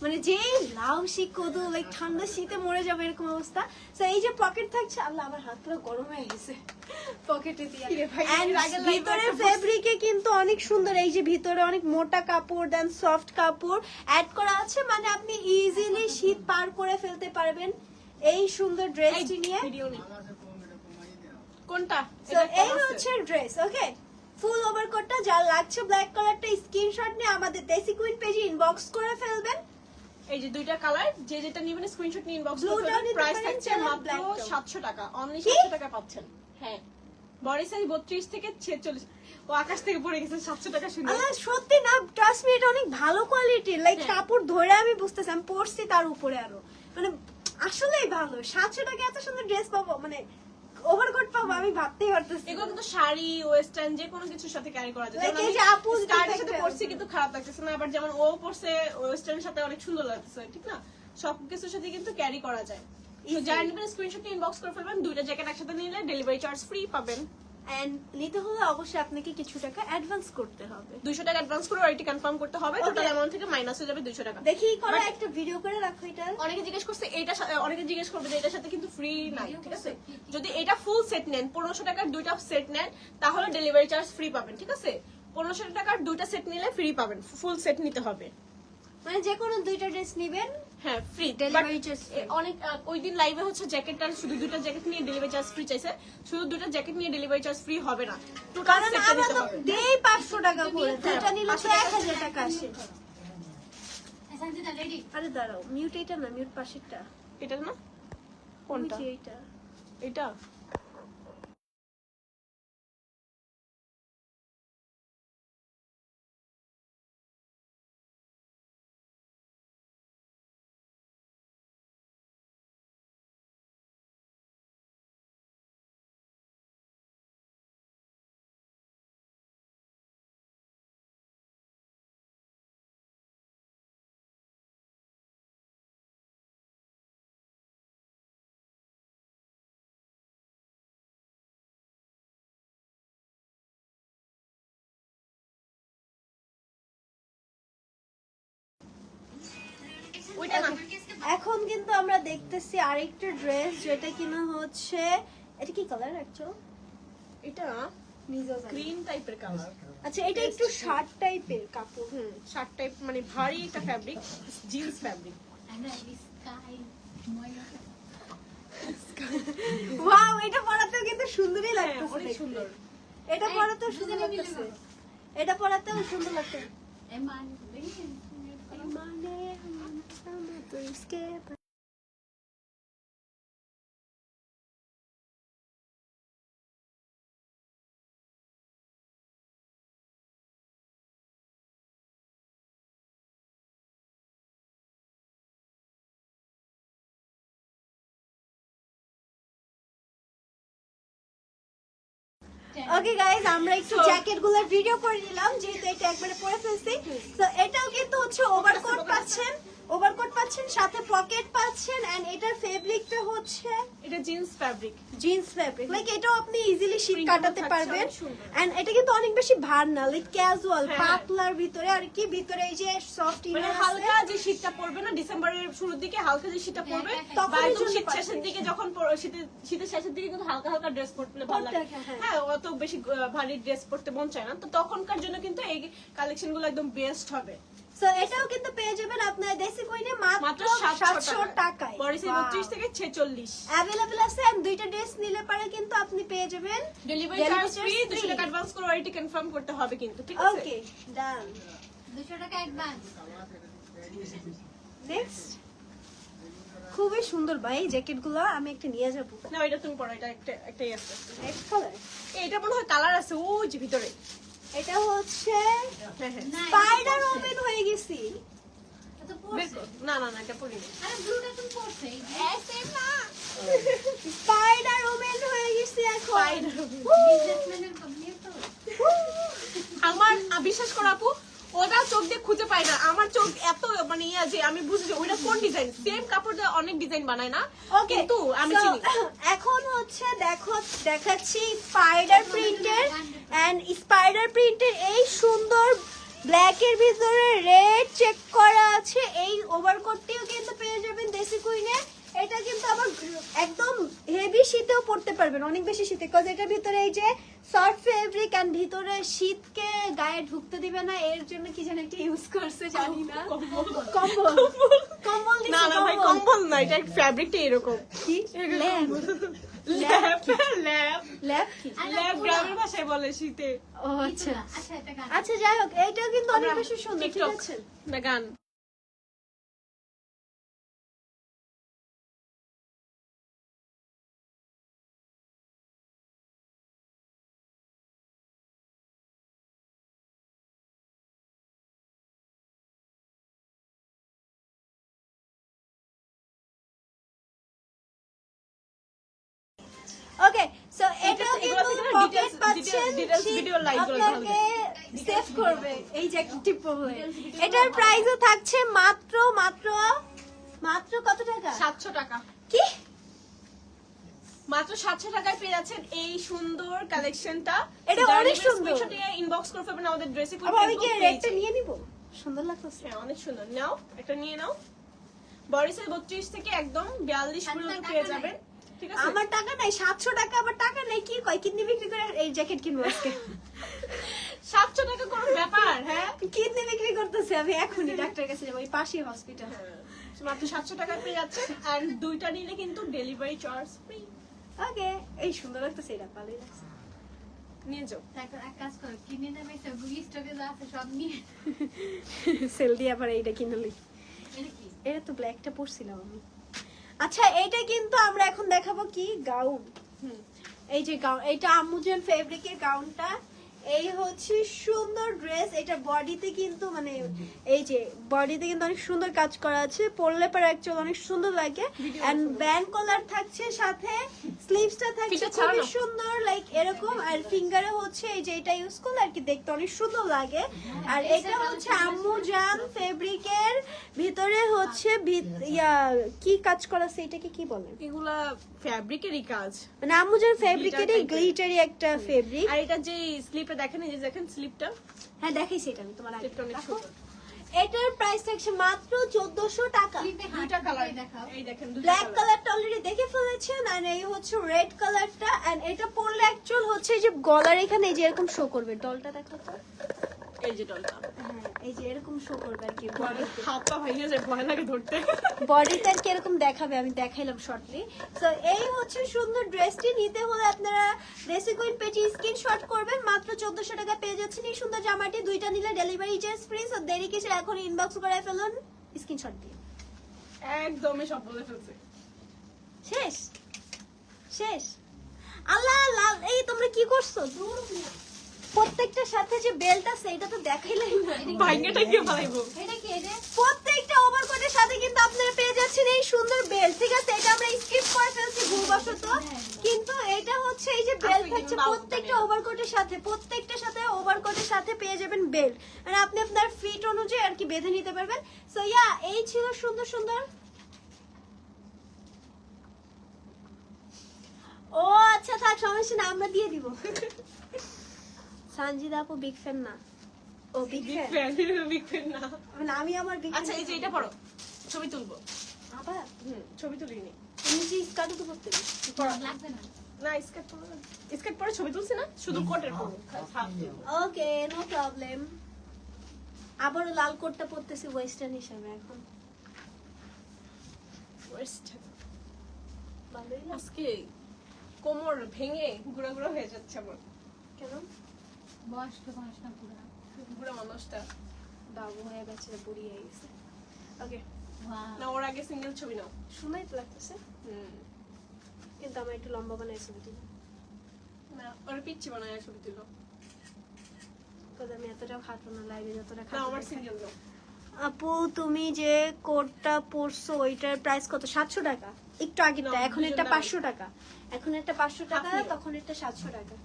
মানে যেই লাউ শিকোদু লাইক ঠান্ডা শীতে মরে যাবে এরকম অবস্থা। সো এই যে পকেট থাকছে, আল্লাহ আমার হাত পুরো গরম হয়ে গেছে পকেটে দিয়ে। কিরে ভাই, And এর আগের live এ ভিতরে একটা ফেব্রিকে কিন্তু অনেক সুন্দর, এই যে ভিতরে অনেক মোটা কাপড় দেন সফট কাপড় অ্যাড করা আছে, মানে আপনি ইজিলি শীত পার করে ফেলতে পারবেন এই সুন্দর ড্রেসটি নিয়ে। ভিডিও নেই কোনটা? So, এটা এই কম আছে। হচ্ছে ড্রেস। ওকে ফুল ওভারকোটটা যার লাগছে ব্ল্যাক কালারটা স্ক্রিনশট নিয়ে আমাদের দেশি কুইন পেজে ইনবক্স করে ফেলবেন। এই যে দুইটা কালার, যে যেটা নেবেন স্ক্রিনশট নিয়ে ইনবক্স Blue করতে টাও পারেন। নিতে প্রাইস পারেন, থাকছে চাইলে মাত্র black টাও। 700 টাকা, অনলি কি? 700 টাকা পাচ্ছেন। হ্যাঁ বডি সাইজ 32 থেকে 46। ও আকাশ থেকে পড়ে গেছে 700 টাকা শুনে। আল্লাহ সত্যি না, ট্রাস্ট মি এটা অনেক ভালো কোয়ালিটির, লাইক হ্যাঁ। কাপড় ধরে আমি বুঝতেছি, আমি পরছি তার উপরে আরো, মানে আসলেই ভালো। 700 টাকা এত সুন্দর ড্রেস পাবো, মানে ওভারকোট পাবো, আমি ভাবতেই পারতেছি এগুলো না। কিন্তু শাড়ি ওয়েস্টার্ন যে কোনো কিছুর সাথে ক্যারি করা যায়। Like যেমন এই আমি যে আপু যেটা স্কার্টের সাথে দেখতে পরছি আছে। কিন্তু খারাপ লাগতেছে না, আবার যেমন ও পরছে ওয়েস্টার্নের সাথে অনেক সুন্দর লাগতেছে, ঠিক না? সব কিছুর সাথে কিন্তু ক্যারি করা যায়। তো Easy. যারা নেবেন স্ক্রিনশট নিয়ে ইনবক্স করে ফেলবেন। দুইটা জ্যাকেট একসাথে নিলে ডেলিভারি চার্জ ফ্রি পাবেন। এন্ড নিতে হলে অবশ্যই আপনাকে কিছু টাকা অ্যাডভান্স করতে হবে। 200 টাকা অ্যাডভান্স করে অর্ডারটি কনফার্ম করতে হবে। Okay. টোটাল অ্যামাউন্ট থেকে মাইনাস হয়ে যাবে 200 টাকা। দেখি করে But- একটা ভিডিও করে রাখো এটা। অনেকে জিজ্ঞেস করছে এটা অনেকে জিজ্ঞেস করবে যে এটার সাথে কিন্তু ফ্রি নাই, ঠিক আছে? যদি এটা ফুল সেট নেন, 1500 টাকার দুইটা সেট নেন, তাহলে ডেলিভারি চার্জ ফ্রি পাবেন, ঠিক আছে? 1500 টাকার দুইটা সেট নিলে ফ্রি পাবেন, ফুল সেট নিতে হবে। মানে যে কোনো দুইটা ড্রেস নেবেন হ্যাঁ ফ্রি Delivery charge free. অনেক ওই দিন লাইভে হচ্ছে জ্যাকেটটা শুধু দুইটা জ্যাকেট নিয়ে ডেলিভারি চার্জ ফ্রি চাইছে, শুধু দুইটা জ্যাকেট নিয়ে ডেলিভারি চার্জ ফ্রি হবে না, টোটাল কারণ সেটটা আমরা নিতে তো হবে। দেই 500 টাকা করে, দুইটা নিলে তো 500 1000 টাকা আসে। সঞ্জিতা রেডি? আরে দাঁড়াও, মিউট এটা না, মিউট পাশেরটা, এটা না ওই কোনটা? যে এইটা। এটা আমরা দেখতেছি আরেকটা ড্রেস যেটা কিনা হচ্ছে এটা কি কালার অ্যাকচুয়ালি? এটা গ্রিন টাইপের কালার। আচ্ছা এটা একটু শার্ট টাইপের কাপড়। শার্ট টাইপ মানে ভারী একটা fabric, jeans fabric. And the sky. Wow, এটা পরাতেও কিন্তু সুন্দরই লাগতেছে। অনেক সুন্দর। এটা পরাতেও সুন্দর লাগতেছে। এটা পরাতেও সুন্দর লাগছে। Eman. ওকে গাইস, আমরা একটু জ্যাকেট গুলোর ভিডিও করে নিলাম যেহেতু এটা একবারে পরে ফেলছি। তো এটাও কিন্তু হচ্ছে ওভারকোট পাচ্ছেন, সাথে পকেট পাচ্ছেন এন্ড এটার ফেব্রিকটা হচ্ছে এটা jeans fabric. Jeans fabric, like এটাও আপনি ইজিলি শীত Print কাটাতে থাকছে, পারবেন অনেক সুন্দর। এন্ড এটা কিন্তু অনেক বেশি ভার না, লাইক ক্যাজুয়াল হ্যাঁ। পাতলার ভিতরে আর কি ভিতরে এই যে সফট মানে ইনার হালকা যে শীতটা পড়বে না ডিসেম্বরের শুরুর দিকে, হালকা যে শীতটা পড়বে তখন বা এই একদম জন্য শীত পারফেক্ট। শেষের দিকে যখন শীতের শেষের দিকে কিন্তু হালকা হালকা ড্রেস পরতে ভালো লাগে। হ্যাঁ। হ্যাঁ, অত বেশি ভারী ড্রেস পরতে মন চায় না, তো তখনকার জন্য কিন্তু এই কালেকশন গুলো একদম বেস্ট হবে। সো এটাও কিন্তু পেয়ে যাবেন আপনার দেশি কইনে মাত্র মাত্র 700 700 টাকায়। বডিসে 32 থেকে 46। অ্যাভেলেবল আছে এন্ড দুইটা ড্রেস নিলে পারে কিন্তু আপনি পেয়ে যাবেন delivery Delivery charge free, charge 200 free। টাকা অ্যাডভান্স করে ওইটি কনফার্ম করতে হবে কিন্তু, ঠিক আছে? ওকে ডান। 200 টাকা অ্যাডভান্স। নেক্সট খুবই সুন্দর ভাই জ্যাকেট গুলো, আমি একটা নিয়ে যাবো। না এটা তুমি পড়ো, এটা একটাই আছে। নেক্সট কালার, এটা মনে হয় কালার আছে ওই যে ভিতরে। এটা হচ্ছে হ্যাঁ হ্যাঁ, না, স্পাইডার ওমেন হয়ে গেছি। এটা তো বের পড়ছে। কর। না না না, এটা পড়িনি। আরে ব্লুটা তুমি পড়ছে। এসে না স্পাইডার ওমেন হয়ে গেছি এখন। বিজনেসম্যানের কমপ্লিট তো। আমার বিশ্বাস করো আপু, ওটা চোখ দিয়ে খুঁজে পাই না। আমার চোখ এত মানে ইয়া যে আমি বুঝি যে ওইটা কোন ডিজাইন। সেম কাপড় দিয়ে অনেক ডিজাইন বানায় না, ওকে কিন্তু আমি So, চিনি। এখন হচ্ছে দেখাচ্ছি স্পাইডার প্রিন্টের এন্ড স্পাইডার প্রিন্টের এই সুন্দর ব্ল্যাক এর ভিতরে রেড চেক করা আছে। এই ওভারকোটটিও কিন্তু পেয়ে যাবেন দেশি কুইনে। এটা কিন্তু আবার একদম হেভি শীতেও পরতে পারবেন, অনেক বেশি শীতে, কজ এটার ভিতরে এই যে সফট ফেব্রিক এন্ড ভিতরে শীতকে গায়ে ঢুকতে দিবে না, এর জন্য কি যেন একটা ইউজ করছে জানি না। কম্বল কম্বল না না ভাই, কম্বল না, এটা ফ্যাব্রিকটা এরকম। কি ল্যাম্প ল্যাপ ল্যাপ ল্যাপ কি? ল্যাপ গ্রামের ভাষায় বলে শীতে। ও আচ্ছা আচ্ছা এটা গান। আচ্ছা, যাই হোক এইটাও কিন্তু অনেক আমরা বেশি সুন্দর, ঠিক টিকটক আছে? না গান। ওকে, সো এটাও এগুলো কিন্তু থেকে না পকেট details- পাচ্ছেন, details শীত video like গুলো আপনাকে সেভ করবে এই জ্যাকেটটি পরলে। এটার প্রাইসও থাকছে মাত্র মাত্র মাত্র কত টাকা? 700 টাকা। কি মাত্র 700 টাকায় পেয়ে যাচ্ছেন এই সুন্দর কালেকশনটা। এটা অনেক সুন্দর। স্ক্রিনশটে ইনবক্স করে ফেলবেন আমাদের ড্রেসে আবার আমি কি রেডটা নিয়ে নিব? সুন্দর লাগতেছে। হ্যাঁ, অনেক সুন্দর। নাও একটা নিয়ে নাও। বডি সাইজ 32 থেকে একদম 42 পর্যন্ত পেয়ে যাবেন, ঠিক আছে? আমার টাকা নাই, 700 টাকা আবার টাকা নাই, কি কয় কিডনি বিক্রি করে এই জ্যাকেট কিনবো আজকে। 700 টাকা কোন ব্যাপার? হ্যাঁ, কিডনি বিক্রি করতেছে, আমি এখনই ডাক্তারের কাছে যাবো, এই পাশেই হসপিটাল। মাত্র 700 টাকায় পেয়ে যাচ্ছেন। আর দুইটা নিলে কিন্তু ডেলিভারি চার্জ ফ্রি। ওকে, এই সুন্দর লাগতেছে, এটা ভালোই লাগছে। নিয়ে যাও। তারপর এক কাজ করো, কিনে নেবে সব স্টকে যা আছে সব নিয়ে। সেল দিয়ে আবার এইটা কিনলি। এটা কি? এটা তো ব্ল্যাকটা পরছিলাম আমি। আচ্ছা, এইটা কিন্তু আমরা এখন দেখাবো কি গাউন। এই যে গাউন, এটা আম্মুজান ফেব্রিকের গাউনটা। এই হচ্ছে সুন্দর ড্রেস, এটা বডিতে কিন্তু মানে এই যে বডিতে কিন্তু অনেক সুন্দর কাজ করা আছে, পরলে পরে অ্যাকচুয়ালি অনেক সুন্দর লাগে। এন্ড ব্যান্ড কলার থাকছে, সাথে স্লিভসটা থাকছে ফিতা খুবই ছাড়ানো। সুন্দর, লাইক এরকম। আর ফিঙ্গারে হচ্ছে এই যে এটা ইউজ করলে আর কি দেখতে অনেক সুন্দর লাগে। আর এটা হচ্ছে আম্মুজান ফেব্রিকের ভিতরে হচ্ছে কি কাজ করা আছে, এটাকে কি বলে? এগুলা ফ্যাব্রিকেরই কাজ। মানে আম্মুজান ফেব্রিকেরই type-এর। গ্লিটারি একটা ফেব্রিক। আর এটা যে স্লিপে দেখেন, এই যে দেখেন স্লিপটা, হ্যাঁ দেখাইছি, এটা আমি তোমার আগে। স্লিপটা অনেক দেখো। সুন্দর। এটার প্রাইস থাকছে মাত্র 1400 টাকা। দুইটা কালার দেখাও। এই দেখেন দুইটা ব্ল্যাক colour। কালারটা অলরেডি দেখে ফেলেছেন, আর এই হচ্ছে রেড কালারটা। এন্ড এটা পরলে অ্যাকচুয়াল হচ্ছে এই যে গলার এখানে এই যে এরকম শো করবে। ডলটা দেখো তো। এই যে ডলটা হ্যাঁ, এই যে এরকম শো করবে আর কি। হাত পা ভেঙে যায়, ভয় লাগে ধরতে। বডিটা আর কি এরকম দেখাবে, আমি দেখাইলাম শর্টলি। তো এই হচ্ছে সুন্দর ড্রেসটি। নিতে হলে আপনারা ড্রেসি কুইন পেজে স্ক্রিনশট করবেন, মাত্র 1400 টাকা পেয়ে যাচ্ছেন এই সুন্দর জামাটি। দুইটা নিলে ডেলিভারি চার্জ ফ্রি। সো দেরি কিছু এখন ইনবক্স করে ফেলুন স্ক্রিনশট দিয়ে। একদমই সব বলে ফেলছে। শেষ শেষ। আল্লাহ লাল, এই তোমরা কি করছো? দূর মিয়া। প্রত্যেকটার সাথে যে বেল্ট আছে এটা তো দেখাইলাই না। ভাইঙ্গাটা কি ভাইবো? এটা কি এটা? প্রত্যেকটা ওভারকোটের সাথে কিন্তু আপনারা পেয়ে যাচ্ছেন এই সুন্দর বেল্ট। ঠিক আছে, এটা আমরা স্কিপ করে ফেলছি ভুলবশত, কিন্তু এটা হচ্ছে এই যে বেল্ট থাকছে প্রত্যেকটা ওভারকোটের সাথে। প্রত্যেকটার সাথে ওভারকোটের সাথে পেয়ে যাবেন বেল্ট, আর আপনি আপনার ফিট অনুযায়ী আর কি বেঁধে নিতে পারবেন। সো ইয়া, এই ছিল সুন্দর সুন্দর। ও আচ্ছা, থাক, সমস্যা না, আমরা দিয়ে দিব। সানজিদা আপু বিগ ফ্যান না? ও big big fan, fan, big fan না। মানে আমি আমার বিগ আচ্ছা এই যে এটা পড়ো, ছবি তুলবো। আবার ছবি তুলিনি। নিচে স্কার্টও তো করতে দিই। লাগবে না। না স্কার্ট পরো না। স্কার্ট পরে ছবি তুলছি না, শুধু কোটের পরো। ওকে, নো প্রবলেম। আবার লাল কোটটা পরতেছি ওয়েস্টার্ন হিসাবে এখন। ভালোই লাগছে। আজকে কোমর ভেঙে গুড়া গুড়া হয়ে যাচ্ছে আমার। কেন? বয়স্ক মানুষ না পুরা। বুড়া মানুষটা। বাবু হয়ে গেছে, বুড়ি হয়ে গেছে। ওকে, Wow. না ওর আগে সিঙ্গেল ছবি নাও। শোনাই তো লাগতেছে, কিন্তু আমার একটু লম্বা বানাই ছবি তুলি। না ওর পিচ্ছি বানায় ছবি তুলো। কারণ আমি এতটাও খাটো না, লাইভে যতটা না খাটো আমার দেখাই। সিঙ্গেল নাও। আপু তুমি যে কোটটা পরছো ওইটার প্রাইস কত? 700 টাকা। একটু আগেরটা, না, এখন দুজন এটা দামি। 500 টাকা। এখন এটা 500 টাকা, হাফ নিও। তখন এটা 700 টাকা।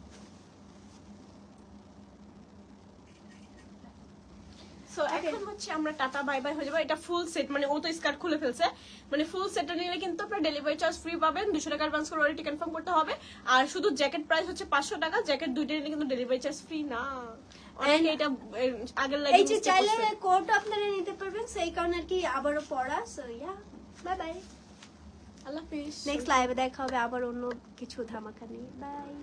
সো এখন হচ্ছে আমরা টাটা বাই বাই হয়ে যাবো। এটা ফুল সেট, মানে ও তো স্কার্ট খুলে ফেলছে, মানে ফুল সেটটা নিলে কিন্তু আপনার ডেলিভারি চার্জ ফ্রি পাবেন। 200 টাকা অ্যাডভান্স করে অলরেডি কনফার্ম করতে হবে। আর শুধু জ্যাকেট প্রাইস হচ্ছে 500 টাকা। জ্যাকেট দুইটা নিলে কিন্তু ডেলিভারি চার্জ ফ্রি না। অনেকে এটা আগের এই যে লাইভে চাইলে কোট আপনারা নিতে পারবেন, সেই কারণে আর কি আবারও পড়া। So yeah, bye bye. আল্লাহ হাফেজ। নেক্সট লাইভে দেখা হবে আবার অন্য কিছু ধামাকা নিয়ে। বাই।